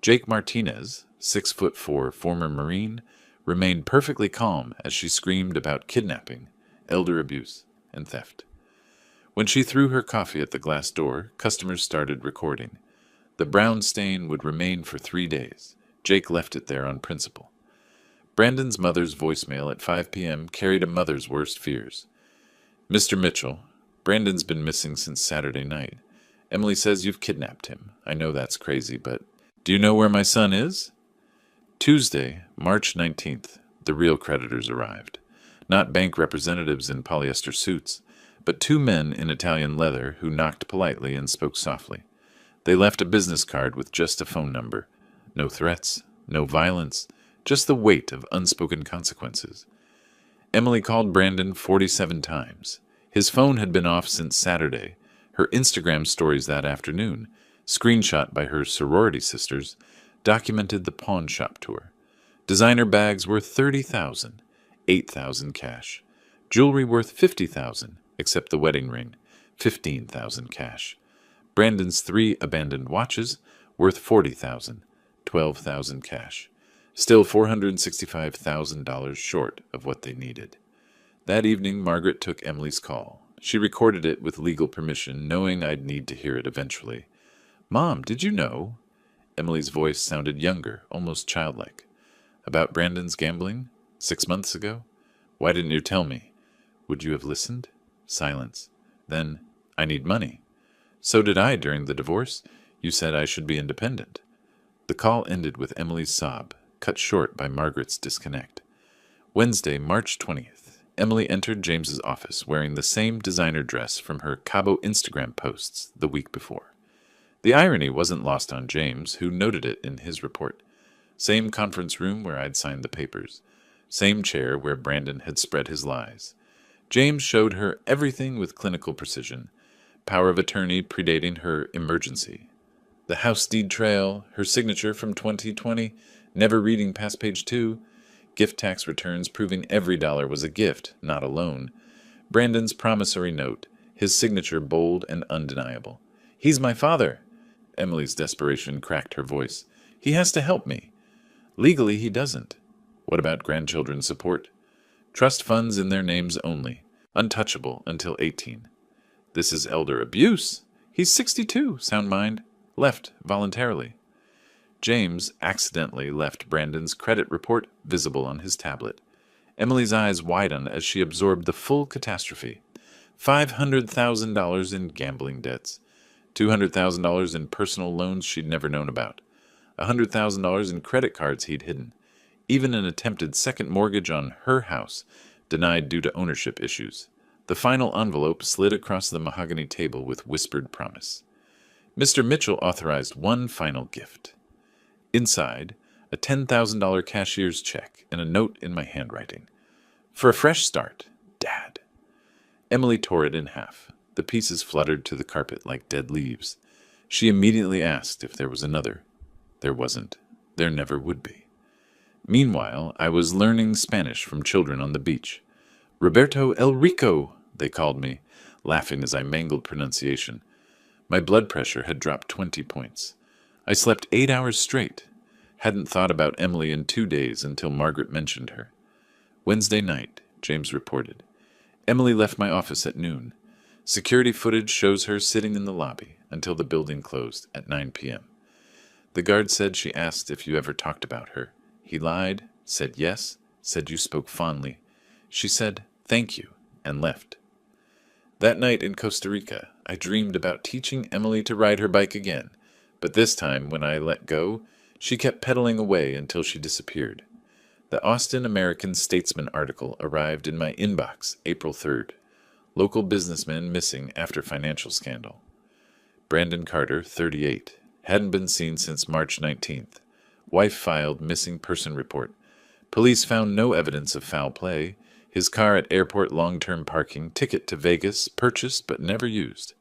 Jake Martinez, 6'4", former Marine, remained perfectly calm as she screamed about kidnapping, elder abuse, and theft. When she threw her coffee at the glass door, customers started recording. The brown stain would remain for 3 days. Jake left it there on principle. Brandon's mother's voicemail at 5 p.m. carried a mother's worst fears. "Mr. Mitchell, Brandon's been missing since Saturday night. Emily says you've kidnapped him. I know that's crazy, but do you know where my son is?" Tuesday, March 19th, the real creditors arrived. Not bank representatives in polyester suits, but 2 men in Italian leather who knocked politely and spoke softly. They left a business card with just a phone number. No threats, no violence, just the weight of unspoken consequences. Emily called Brandon 47 times. His phone had been off since Saturday. Her Instagram stories that afternoon, screenshot by her sorority sisters, documented the pawn shop tour. Designer bags worth $30,000, $8,000 cash. Jewelry worth $50,000, except the wedding ring, $15,000 cash. Brandon's 3 abandoned watches worth $40,000, $12,000 cash. Still $465,000 short of what they needed. That evening, Margaret took Emily's call. She recorded it with legal permission, knowing I'd need to hear it eventually. "Mom, did you know?" Emily's voice sounded younger, almost childlike. "About Brandon's gambling? 6 months ago? Why didn't you tell me? Would you have listened?" Silence. Then, "I need money." "So did I during the divorce. You said I should be independent." The call ended with Emily's sob, cut short by Margaret's disconnect. Wednesday, March 20th. Emily entered James's office wearing the same designer dress from her Cabo Instagram posts the week before. The irony wasn't lost on James, who noted it in his report. Same conference room where I'd signed the papers. Same chair where Brandon had spread his lies. James showed her everything with clinical precision. Power of attorney predating her emergency. The house deed trail, her signature from 2020, never reading past page 2, gift tax returns proving every dollar was a gift, not a loan, Brandon's promissory note, his signature bold and undeniable. "He's my father." Emily's desperation cracked her voice. "He has to help me." "Legally, he doesn't." "What about grandchildren's support?" "Trust funds in their names only, untouchable until 18. "This is elder abuse." "He's 62, sound mind. Left voluntarily." James accidentally left Brandon's credit report visible on his tablet. Emily's eyes widened as she absorbed the full catastrophe. $500,000 in gambling debts, $200,000 in personal loans she'd never known about, $100,000 in credit cards he'd hidden, even an attempted second mortgage on her house, denied due to ownership issues. The final envelope slid across the mahogany table with whispered promise. Mr. Mitchell authorized one final gift. Inside, a $10,000 cashier's check and a note in my handwriting. "For a fresh start, Dad." Emily tore it in half. The pieces fluttered to the carpet like dead leaves. She immediately asked if there was another. There wasn't. There never would be. Meanwhile, I was learning Spanish from children on the beach. Roberto El Rico, they called me, laughing as I mangled pronunciation. My blood pressure had dropped 20 points. I slept 8 hours straight. Hadn't thought about Emily in 2 days until Margaret mentioned her. Wednesday night, James reported. Emily left my office at noon. Security footage shows her sitting in the lobby until the building closed at 9 p.m. The guard said she asked if you ever talked about her. He lied, said yes, said you spoke fondly. She said, "Thank you," and left. That night in Costa Rica, I dreamed about teaching Emily to ride her bike again, but this time, when I let go, she kept pedaling away until she disappeared. The Austin American-Statesman article arrived in my inbox April 3rd. Local businessman missing after financial scandal. Brandon Carter, 38, hadn't been seen since March 19th. Wife filed missing person report. Police found no evidence of foul play. His car at airport long-term parking, ticket to Vegas, purchased but never used.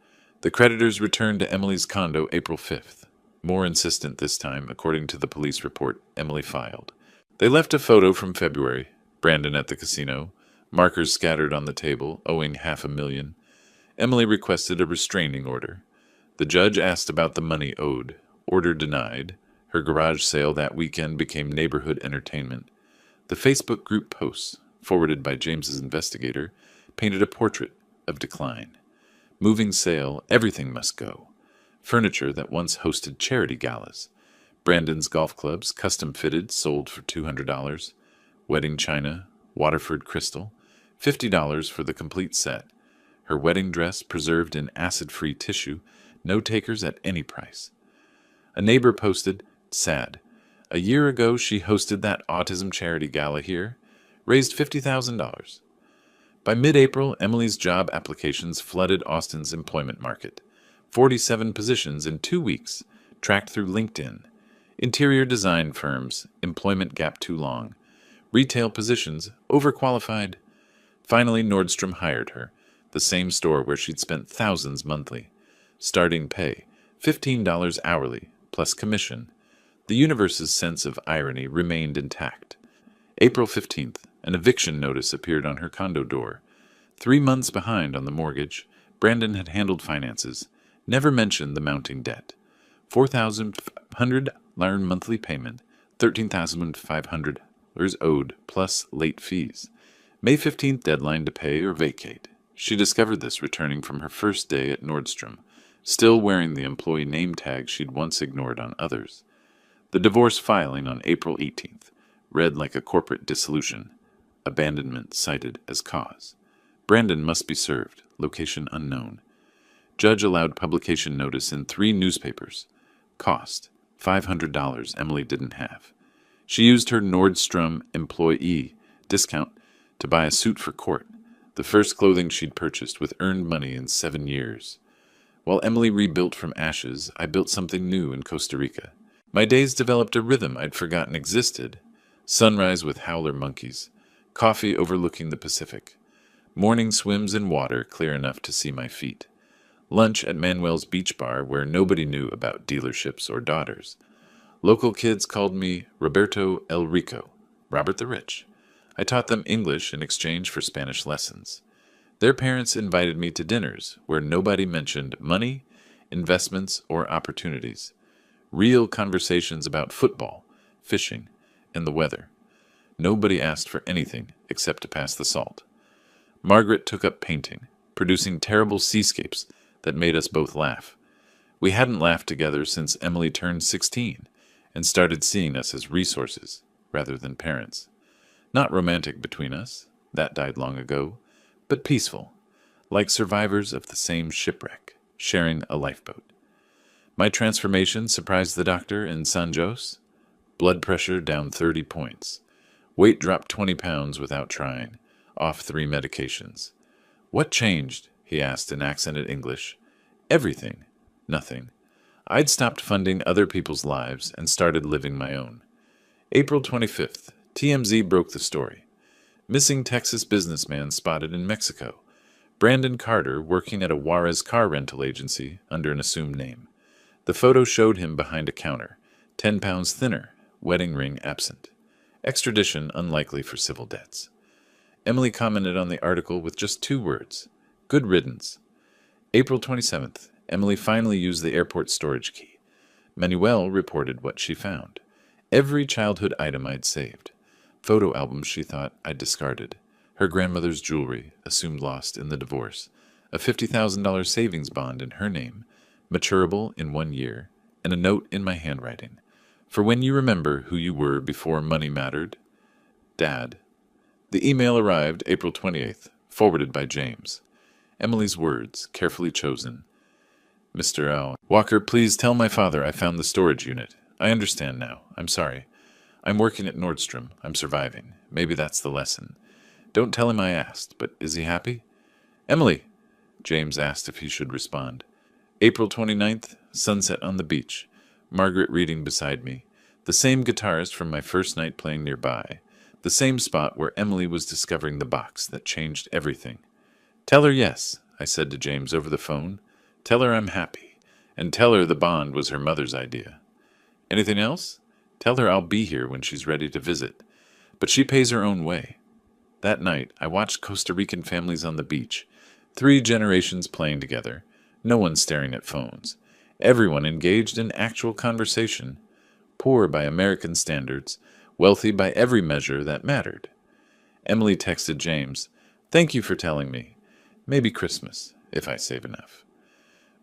The creditors returned to Emily's condo April 5th. More insistent this time, according to the police report Emily filed. They left a photo from February, Brandon at the casino, markers scattered on the table, owing $500,000. Emily requested a restraining order. The judge asked about the money owed. Order denied. Her garage sale that weekend became neighborhood entertainment. The Facebook group posts, forwarded by James's investigator, painted a portrait of decline. Moving sale, everything must go. Furniture that once hosted charity galas. Brandon's golf clubs, custom fitted, sold for $200. Wedding china, Waterford crystal, $50 for the complete set. Her wedding dress preserved in acid-free tissue, no takers at any price. A neighbor posted, "Sad. A year ago she hosted that autism charity gala here, raised $50,000. By mid-April, Emily's job applications flooded Austin's employment market. 47 positions in 2 weeks, tracked through LinkedIn. Interior design firms, employment gap too long. Retail positions, overqualified. Finally, Nordstrom hired her, the same store where she'd spent thousands monthly. Starting pay, $15 hourly, plus commission. The universe's sense of irony remained intact. April 15th, an eviction notice appeared on her condo door. 3 months behind on the mortgage, Brandon had handled finances, never mentioned the mounting debt. $4,500 monthly payment, $13,500 owed, plus late fees. May 15th deadline to pay or vacate. She discovered this returning from her first day at Nordstrom, still wearing the employee name tag she'd once ignored on others. The divorce filing on April 18th read like a corporate dissolution. Abandonment cited as cause. Brandon must be served. Location unknown. Judge allowed publication notice in 3 newspapers. Cost, $500 Emily didn't have. She used her Nordstrom employee discount to buy a suit for court, the first clothing she'd purchased with earned money in 7 years. While Emily rebuilt from ashes, I built something new in Costa Rica. My days developed a rhythm I'd forgotten existed. Sunrise with howler monkeys. Coffee overlooking the Pacific. Morning swims in water clear enough to see my feet. Lunch at Manuel's beach bar where nobody knew about dealerships or daughters. Local kids called me Roberto El Rico, Robert the Rich. I taught them English in exchange for Spanish lessons. Their parents invited me to dinners where nobody mentioned money, investments, or opportunities. Real conversations about football, fishing, and the weather. Nobody asked for anything except to pass the salt. Margaret took up painting, producing terrible seascapes that made us both laugh. We hadn't laughed together since Emily turned 16 and started seeing us as resources rather than parents. Not romantic between us, that died long ago, but peaceful, like survivors of the same shipwreck, sharing a lifeboat. My transformation surprised the doctor in San Jose. Blood pressure down 30 points. Weight dropped 20 pounds without trying, off 3 medications. What changed? He asked in accented English. Everything. Nothing. I'd stopped funding other people's lives and started living my own. April 25th, TMZ broke the story. Missing Texas businessman spotted in Mexico. Brandon Carter working at a Juarez car rental agency under an assumed name. The photo showed him behind a counter, 10 pounds thinner, wedding ring absent. Extradition unlikely for civil debts. Emily commented on the article with just 2 words. Good riddance. April 27th. Emily finally used the airport storage key. Manuel reported what she found. Every childhood item I'd saved. Photo albums she thought I'd discarded. Her grandmother's jewelry, assumed lost in the divorce. A $50,000 savings bond in her name, maturable in 1 year, and a note in my handwriting. For when you remember who you were before money mattered. Dad. The email arrived April 28th, forwarded by James. Emily's words, carefully chosen. Mr. L. Walker, please tell my father I found the storage unit. I understand now. I'm sorry. I'm working at Nordstrom. I'm surviving. Maybe that's the lesson. Don't tell him I asked, but is he happy? Emily, James asked if he should respond. April 29th, sunset on the beach. Margaret reading beside me. The same guitarist from my first night playing nearby. The same spot where Emily was discovering the box that changed everything. Tell her yes, I said to James over the phone. Tell her I'm happy. And tell her the bond was her mother's idea. Anything else? Tell her I'll be here when she's ready to visit. But she pays her own way. That night, I watched Costa Rican families on the beach. 3 generations playing together. No one staring at phones. Everyone engaged in actual conversation. Poor by American standards. Wealthy by every measure that mattered. Emily texted James, Thank you for telling me. Maybe Christmas, if I save enough.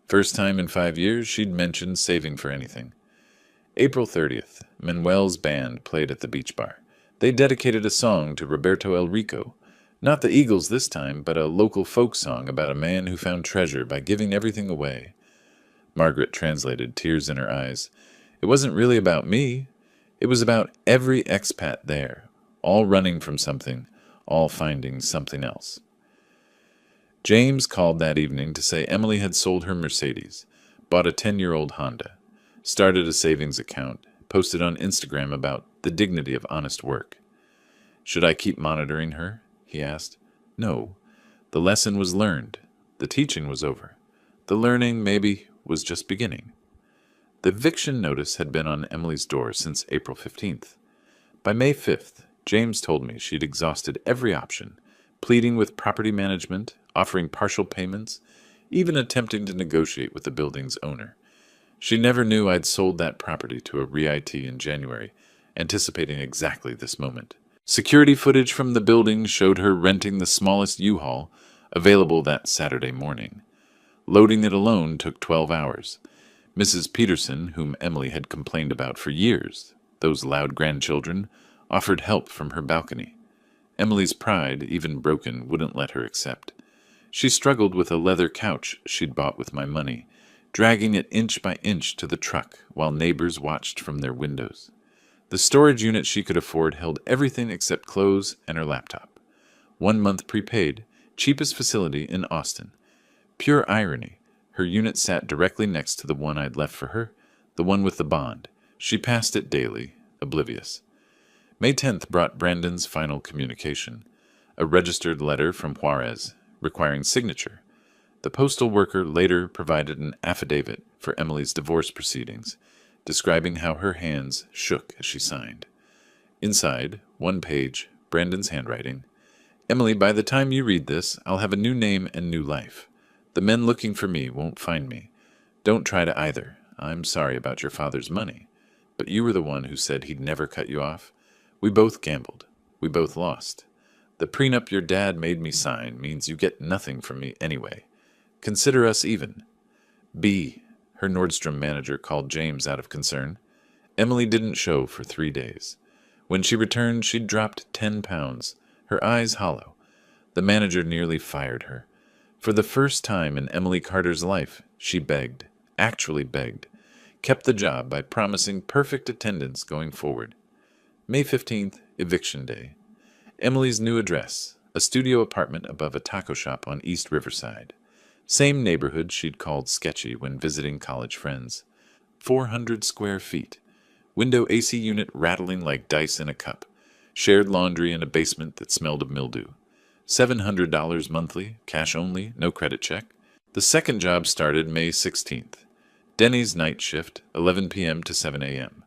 First time in 5 years she'd mentioned saving for anything. April 30th, Manuel's band played at the beach bar. They dedicated a song to Roberto El Rico. Not the Eagles this time, but a local folk song about a man who found treasure by giving everything away. Margaret translated, tears in her eyes. It wasn't really about me. It was about every expat there, all running from something, all finding something else. James called that evening to say Emily had sold her Mercedes, bought a 10-year-old Honda, started a savings account, posted on Instagram about the dignity of honest work. Should I keep monitoring her? He asked. No. The lesson was learned. The teaching was over. The learning, maybe, was just beginning. The eviction notice had been on Emily's door since April 15th. By May 5th, James told me she'd exhausted every option, pleading with property management, offering partial payments, even attempting to negotiate with the building's owner. She never knew I'd sold that property to a REIT in January, anticipating exactly this moment. Security footage from the building showed her renting the smallest U-Haul available that Saturday morning. Loading it alone took 12 hours. Mrs. Peterson, whom Emily had complained about for years, those loud grandchildren, offered help from her balcony. Emily's pride, even broken, wouldn't let her accept. She struggled with a leather couch she'd bought with my money, dragging it inch by inch to the truck while neighbors watched from their windows. The storage unit she could afford held everything except clothes and her laptop. 1 month prepaid, cheapest facility in Austin. Pure irony. Her unit sat directly next to the one I'd left for her, the one with the bond. She passed it daily, oblivious. May 10th brought Brandon's final communication, a registered letter from Juarez, requiring signature. The postal worker later provided an affidavit for Emily's divorce proceedings, describing how her hands shook as she signed. Inside, 1 page, Brandon's handwriting. Emily, by the time you read this, I'll have a new name and new life. The men looking for me won't find me. Don't try to either. I'm sorry about your father's money. But you were the one who said he'd never cut you off. We both gambled. We both lost. The prenup your dad made me sign means you get nothing from me anyway. Consider us even. B. Her Nordstrom manager called James out of concern. Emily didn't show for 3 days. When she returned, she'd dropped 10 pounds, her eyes hollow. The manager nearly fired her. For the first time in Emily Carter's life, she begged, actually begged, kept the job by promising perfect attendance going forward. May 15th, eviction day. Emily's new address, a studio apartment above a taco shop on East Riverside. Same neighborhood she'd called sketchy when visiting college friends. 400 square feet. Window AC unit rattling like dice in a cup. Shared laundry in a basement that smelled of mildew. $700 monthly, cash only, no credit check. The second job started May 16th. Denny's night shift, 11 p.m. to 7 a.m.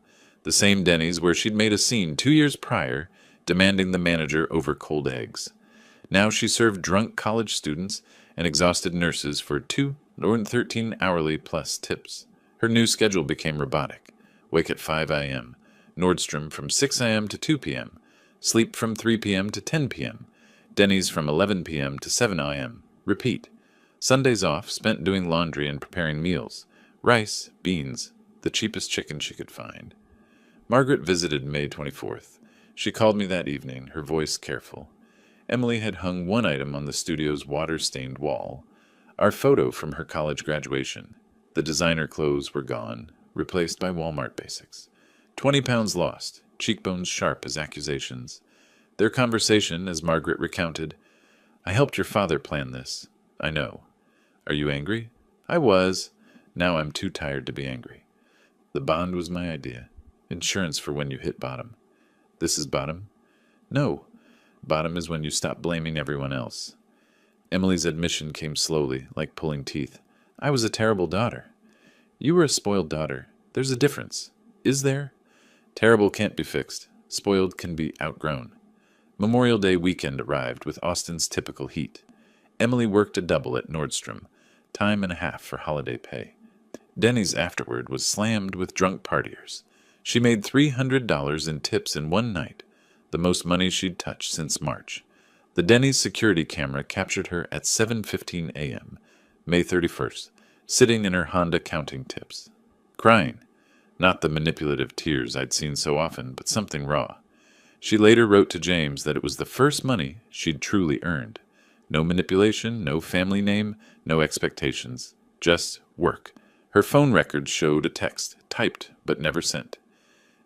The same Denny's where she'd made a scene 2 years prior, demanding the manager over cold eggs. Now she served drunk college students and exhausted nurses for 213 hourly plus tips. Her new schedule became robotic. Wake at 5 a.m., Nordstrom from 6 a.m. to 2 p.m., sleep from 3 p.m. to 10 p.m., Denny's from 11 p.m. to 7 a.m., repeat. Sundays off spent doing laundry and preparing meals. Rice, beans, the cheapest chicken she could find. Margaret visited May 24th. She called me that evening, her voice careful. Emily had hung one item on the studio's water-stained wall, our photo from her college graduation. The designer clothes were gone, replaced by Walmart basics. 20 pounds lost, cheekbones sharp as accusations. Their conversation, as Margaret recounted, "I helped your father plan this. I know. Are you angry? I was. Now I'm too tired to be angry. The bond was my idea. Insurance for when you hit bottom. This is bottom? No. Bottom is when you stop blaming everyone else." Emily's admission came slowly, like pulling teeth. "I was a terrible daughter." "You were a spoiled daughter. There's a difference. Is there?" "Terrible can't be fixed. Spoiled can be outgrown." Memorial Day weekend arrived with Austin's typical heat. Emily worked a double at Nordstrom, time and a half for holiday pay. Denny's afterward was slammed with drunk partiers. She made $300 in tips in one night, the most money she'd touched since March. The Denny's security camera captured her at 7:15 a.m., May 31st, sitting in her Honda counting tips. Crying. Not the manipulative tears I'd seen so often, but something raw. She later wrote to James that it was the first money she'd truly earned. No manipulation, no family name, no expectations. Just work. Her phone records showed a text, typed but never sent.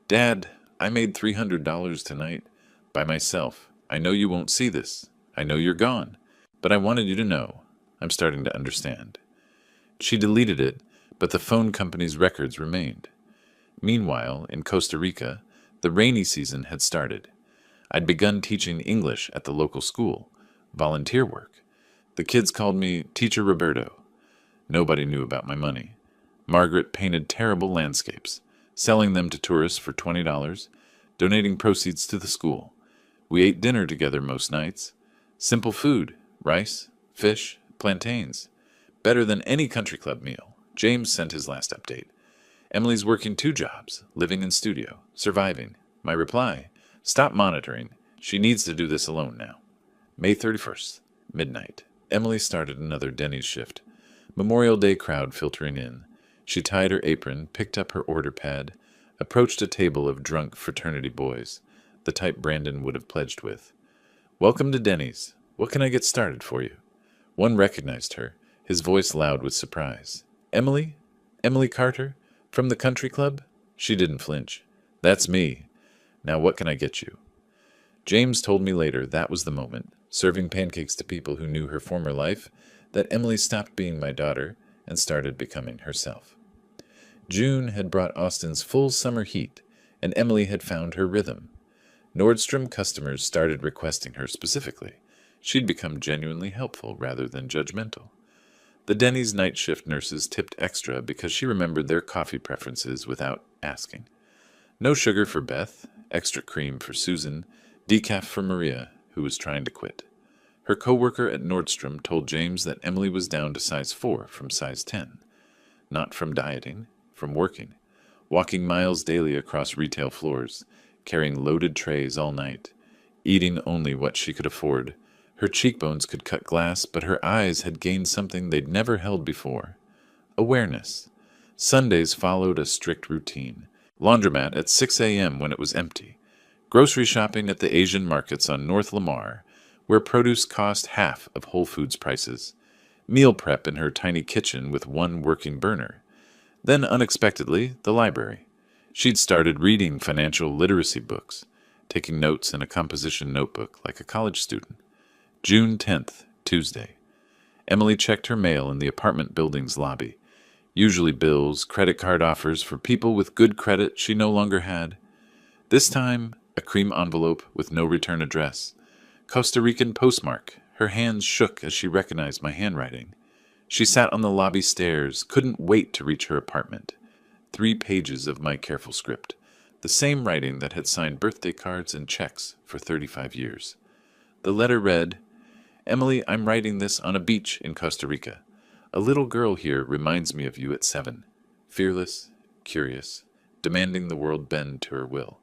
"Dad, I made $300 tonight. By myself. I know you won't see this. I know you're gone. But I wanted you to know. I'm starting to understand." She deleted it, but the phone company's records remained. Meanwhile, in Costa Rica, the rainy season had started. I'd begun teaching English at the local school, volunteer work. The kids called me Teacher Roberto. Nobody knew about my money. Margaret painted terrible landscapes, selling them to tourists for $20, donating proceeds to the school. We ate dinner together most nights. Simple food, rice, fish, plantains. Better than any country club meal. James sent his last update. Emily's working 2 jobs, living in studio, surviving. My reply, stop monitoring. She needs to do this alone now. May 31st, midnight. Emily started another Denny's shift. Memorial Day crowd filtering in. She tied her apron, picked up her order pad, approached a table of drunk fraternity boys, the type Brandon would have pledged with. "Welcome to Denny's. What can I get started for you?" One recognized her, his voice loud with surprise. "Emily? Emily Carter? From the country club?" She didn't flinch. "That's me. Now what can I get you?" James told me later that was the moment, serving pancakes to people who knew her former life, that Emily stopped being my daughter and started becoming herself. June had brought Austin's full summer heat, and Emily had found her rhythm. Nordstrom customers started requesting her specifically. She'd become genuinely helpful rather than judgmental. The Denny's night shift nurses tipped extra because she remembered their coffee preferences without asking. No sugar for Beth, extra cream for Susan, decaf for Maria, who was trying to quit. Her coworker at Nordstrom told James that Emily was down to size 4 from size 10. Not from dieting, from working. Walking miles daily across retail floors, carrying loaded trays all night, eating only what she could afford. Her cheekbones could cut glass, but her eyes had gained something they'd never held before. Awareness. Sundays followed a strict routine. Laundromat at 6 a.m. when it was empty. Grocery shopping at the Asian markets on North Lamar, where produce cost half of Whole Foods prices. Meal prep in her tiny kitchen with one working burner. Then, unexpectedly, the library. She'd started reading financial literacy books, taking notes in a composition notebook like a college student. June 10th, Tuesday. Emily checked her mail in the apartment building's lobby. Usually bills, credit card offers for people with good credit she no longer had. This time, a cream envelope with no return address. Costa Rican postmark. Her hands shook as she recognized my handwriting. She sat on the lobby stairs, couldn't wait to reach her apartment. 3 pages of my careful script. the same writing that had signed birthday cards and checks for 35 years. The letter read, "Emily, I'm writing this on a beach in Costa Rica. A little girl here reminds me of you at 7, fearless, curious, demanding the world bend to her will.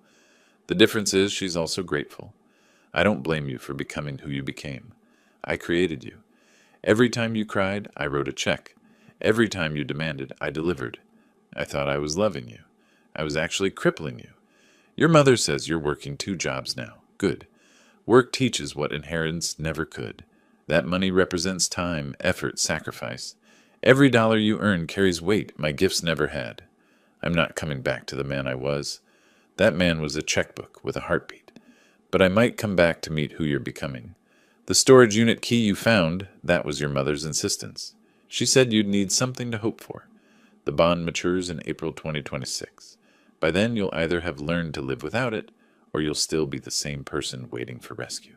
The difference is she's also grateful. I don't blame you for becoming who you became. I created you. Every time you cried, I wrote a check. Every time you demanded, I delivered. I thought I was loving you. I was actually crippling you. Your mother says you're working 2 jobs now. Good. Work teaches what inheritance never could. That money represents time, effort, sacrifice. Every dollar you earn carries weight my gifts never had. I'm not coming back to the man I was. That man was a checkbook with a heartbeat. But I might come back to meet who you're becoming. The storage unit key you found, that was your mother's insistence. She said you'd need something to hope for. The bond matures in April 2026. By then, you'll either have learned to live without it, or you'll still be the same person waiting for rescue.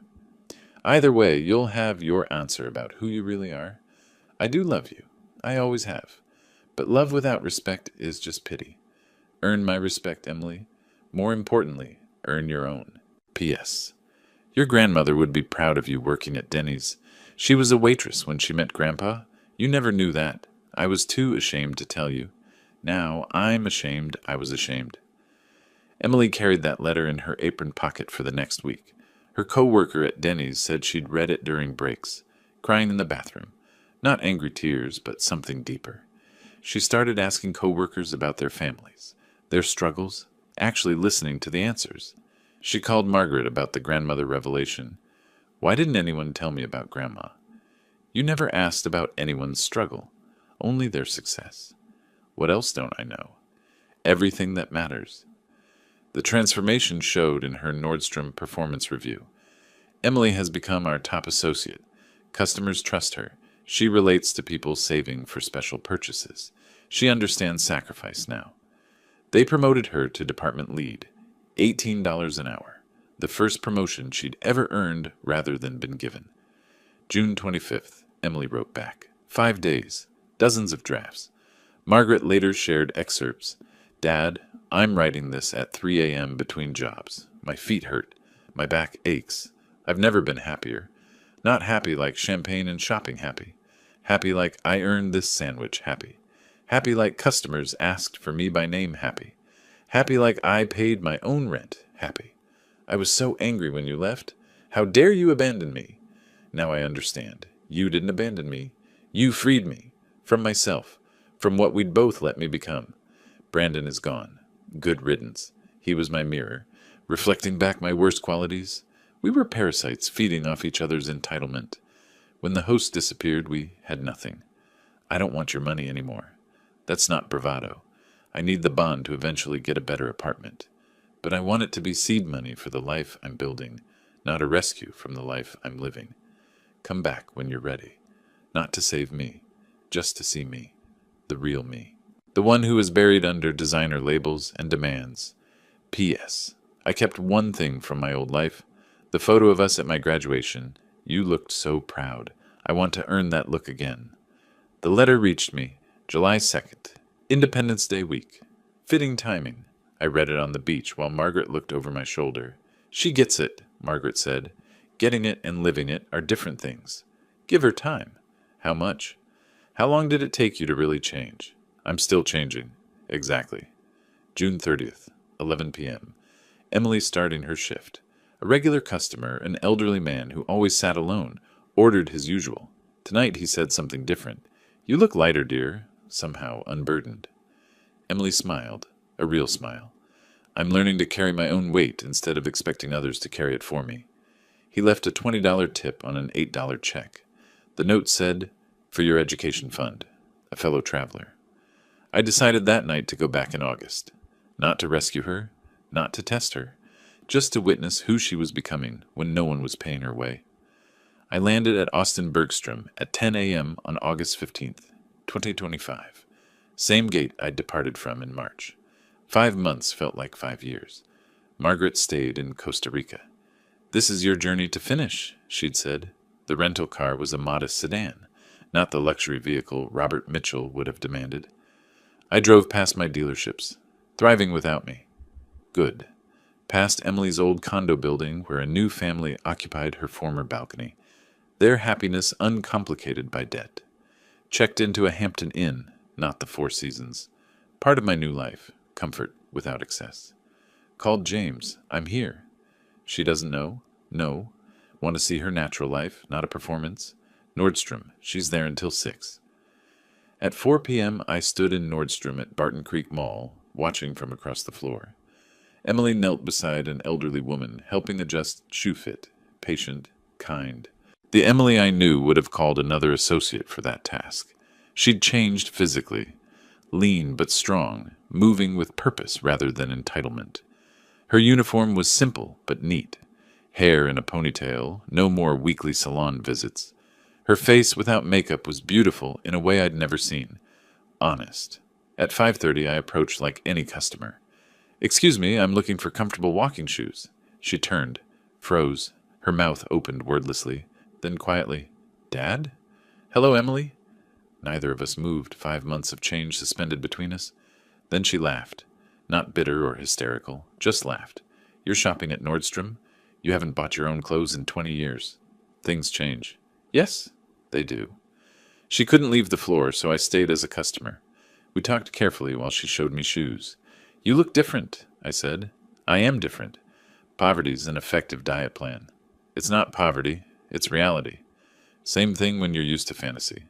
Either way, you'll have your answer about who you really are. I do love you. I always have. But love without respect is just pity. Earn my respect, Emily. More importantly, earn your own. P.S. Your grandmother would be proud of you working at Denny's. She was a waitress when she met Grandpa. You never knew that. I was too ashamed to tell you. Now I'm ashamed I was ashamed. Emily carried that letter in her apron pocket for the next week. Her co-worker at Denny's said she'd read it during breaks, crying in the bathroom. Not angry tears, but something deeper. She started asking co-workers about their families, their struggles, actually listening to the answers. She called Margaret about the grandmother revelation. Why didn't anyone tell me about Grandma? You never asked about anyone's struggle, only their success. What else don't I know? Everything that matters. The transformation showed in her Nordstrom performance review. Emily has become our top associate. Customers trust her. She relates to people saving for special purchases. She understands sacrifice now. They promoted her to department lead, $18 an hour, the first promotion she'd ever earned rather than been given. June 25th, Emily wrote back. 5 days, dozens of drafts. Margaret later shared excerpts. Dad, I'm writing this at 3 a.m. between jobs. My feet hurt. My back aches. I've never been happier. Not happy like champagne and shopping happy. Happy like I earned this sandwich happy. Happy like customers asked for me by name happy. Happy like I paid my own rent happy. I was so angry when you left. How dare you abandon me? Now I understand. You didn't abandon me. You freed me. From myself. From what we'd both let me become. Brandon is gone. Good riddance. He was my mirror, reflecting back my worst qualities. We were parasites feeding off each other's entitlement. When the host disappeared, we had nothing. I don't want your money anymore. That's not bravado. I need the bond to eventually get a better apartment. But I want it to be seed money for the life I'm building, not a rescue from the life I'm living. Come back when you're ready. Not to save me, just to see me, the real me. The one who is buried under designer labels and demands. P.S. I kept one thing from my old life. The photo of us at my graduation. You looked so proud. I want to earn that look again. The letter reached me, July 2nd, Independence Day week. Fitting timing. I read it on the beach while Margaret looked over my shoulder. She gets it, Margaret said. Getting it and living it are different things. Give her time. How much? How long did it take you to really change? I'm still changing. Exactly. June 30th, 11 p.m. Emily starting her shift. A regular customer, an elderly man who always sat alone, ordered his usual. Tonight he said something different. You look lighter, dear. Somehow unburdened. Emily smiled, a real smile. I'm learning to carry my own weight instead of expecting others to carry it for me. He left a $20 tip on an $8 check. The note said, for your education fund, a fellow traveler. I decided that night to go back in August. Not to rescue her, not to test her, just to witness who she was becoming when no one was paying her way. I landed at Austin Bergstrom at 10 a.m. on August 15th, 2025. Same gate I'd departed from in March. 5 months felt like 5 years. Margaret stayed in Costa Rica. This is your journey to finish, she'd said. The rental car was a modest sedan, not the luxury vehicle Robert Mitchell would have demanded. I drove past my dealerships, thriving without me. Good. Past Emily's old condo building where a new family occupied her former balcony. Their happiness uncomplicated by debt. Checked into a Hampton Inn, not the Four Seasons. Part of my new life. Comfort without excess. Called James. I'm here. She doesn't know? No. Want to see her natural life, not a performance? Nordstrom. She's there until 6. At 4 p.m., I stood in Nordstrom at Barton Creek Mall, watching from across the floor. Emily knelt beside an elderly woman, helping adjust shoe fit, patient, kind. The Emily I knew would have called another associate for that task. She'd changed physically, lean but strong, moving with purpose rather than entitlement. Her uniform was simple but neat. Hair in a ponytail, no more weekly salon visits. Her face without makeup was beautiful in a way I'd never seen. Honest. At 5:30 I approached like any customer. "Excuse me, I'm looking for comfortable walking shoes." She turned, froze, her mouth opened wordlessly, then quietly, "Dad? Hello, Emily?" Neither of us moved, 5 months of change suspended between us. Then she laughed. Not bitter or hysterical, just laughed. "You're shopping at Nordstrom? You haven't bought your own clothes in 20 years. Things change." "Yes, they do." She couldn't leave the floor, so I stayed as a customer. We talked carefully while she showed me shoes. "You look different," I said. "I am different. Poverty's an effective diet plan." "It's not poverty, it's reality. Same thing when you're used to fantasy."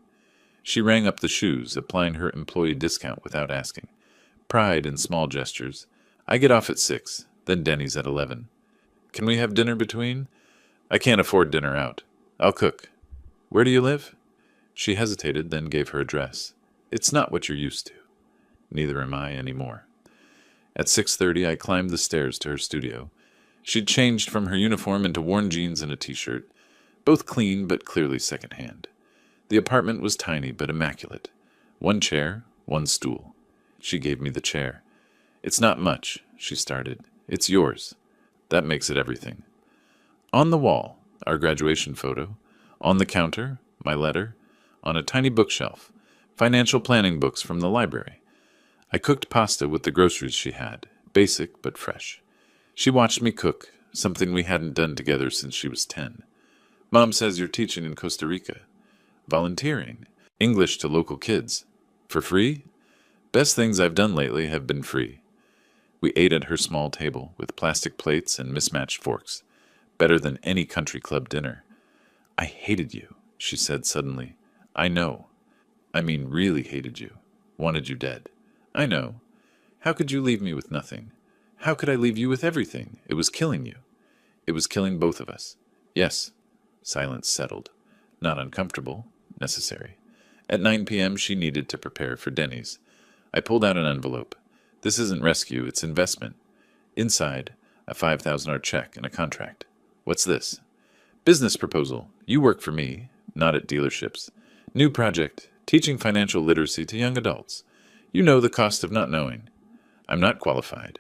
She rang up the shoes, applying her employee discount without asking. Pride in small gestures. "I get off at 6, then Denny's at 11. Can we have dinner between?" "I can't afford dinner out. I'll cook." "Where do you live?" She hesitated, then gave her address. "It's not what you're used to." Neither am I anymore. At 6:30 I climbed the stairs to her studio. She'd changed from her uniform into worn jeans and a t-shirt, both clean but clearly second-hand. The apartment was tiny but immaculate. 1 chair, 1 stool. She gave me the chair. "It's not much," she started. "It's yours." That makes it everything. On the wall, our graduation photo. On the counter, my letter. On a tiny bookshelf, financial planning books from the library. I cooked pasta with the groceries she had, basic but fresh. She watched me cook, something we hadn't done together since she was 10. "Mom says you're teaching in Costa Rica." "Volunteering. English to local kids." "For free?" "Best things I've done lately have been free." We ate at her small table, with plastic plates and mismatched forks. Better than any country club dinner. "I hated you," she said suddenly. "I know. I mean really hated you. Wanted you dead." "I know. How could you leave me with nothing? How could I leave you with everything? It was killing you." "It was killing both of us." "Yes." Silence settled. Not uncomfortable. Necessary. At 9 p.m. she needed to prepare for Denny's. I pulled out an envelope. "This isn't rescue, it's investment." Inside, a $5,000 check and a contract. "What's this?" "Business proposal. You work for me, not at dealerships. New project, teaching financial literacy to young adults. You know the cost of not knowing." "I'm not qualified."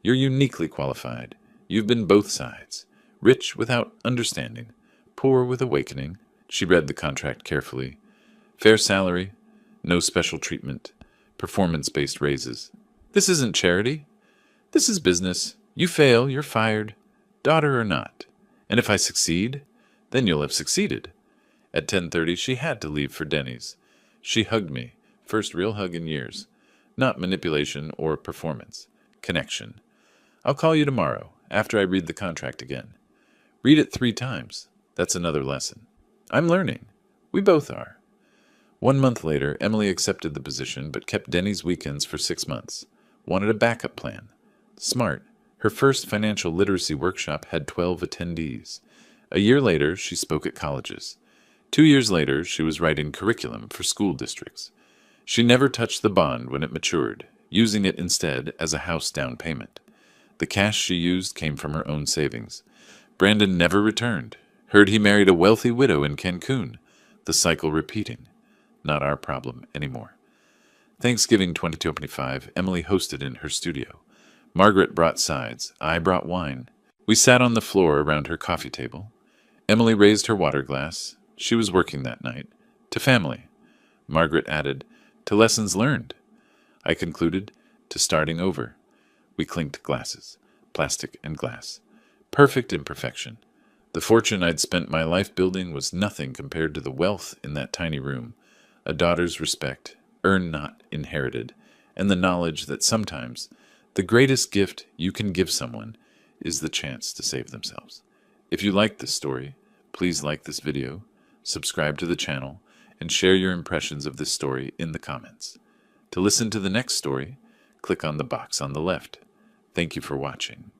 "You're uniquely qualified. You've been both sides. Rich without understanding. Poor with awakening." She read the contract carefully. "Fair salary. No special treatment. Performance-based raises." "This isn't charity. This is business. You fail, you're fired. Daughter or not. And if I succeed, then you'll have succeeded." At 10:30 she had to leave for Denny's. She hugged me. First real hug in years. Not manipulation or performance. Connection. "I'll call you tomorrow, after I read the contract again." "Read it 3 times. That's another lesson." "I'm learning. We both are." 1 month later, Emily accepted the position but kept Denny's weekends for 6 months. Wanted a backup plan. Smart. Her first financial literacy workshop had 12 attendees. A year later, she spoke at colleges. 2 years later, she was writing curriculum for school districts. She never touched the bond when it matured, using it instead as a house down payment. The cash she used came from her own savings. Brandon never returned. Heard he married a wealthy widow in Cancun. The cycle repeating. Not our problem anymore. Thanksgiving 2025, Emily hosted in her studio. Margaret brought sides. I brought wine. We sat on the floor around her coffee table. Emily raised her water glass. She was working that night. To family. Margaret added, to lessons learned. I concluded, to starting over. We clinked glasses. plastic and glass. Perfect imperfection. The fortune I'd spent my life building was nothing compared to the wealth in that tiny room, a daughter's respect, earned not inherited, and the knowledge that sometimes the greatest gift you can give someone is the chance to save themselves. If you like this story, please like this video, subscribe to the channel, and share your impressions of this story in the comments. To listen to the next story, click on the box on the left. Thank you for watching.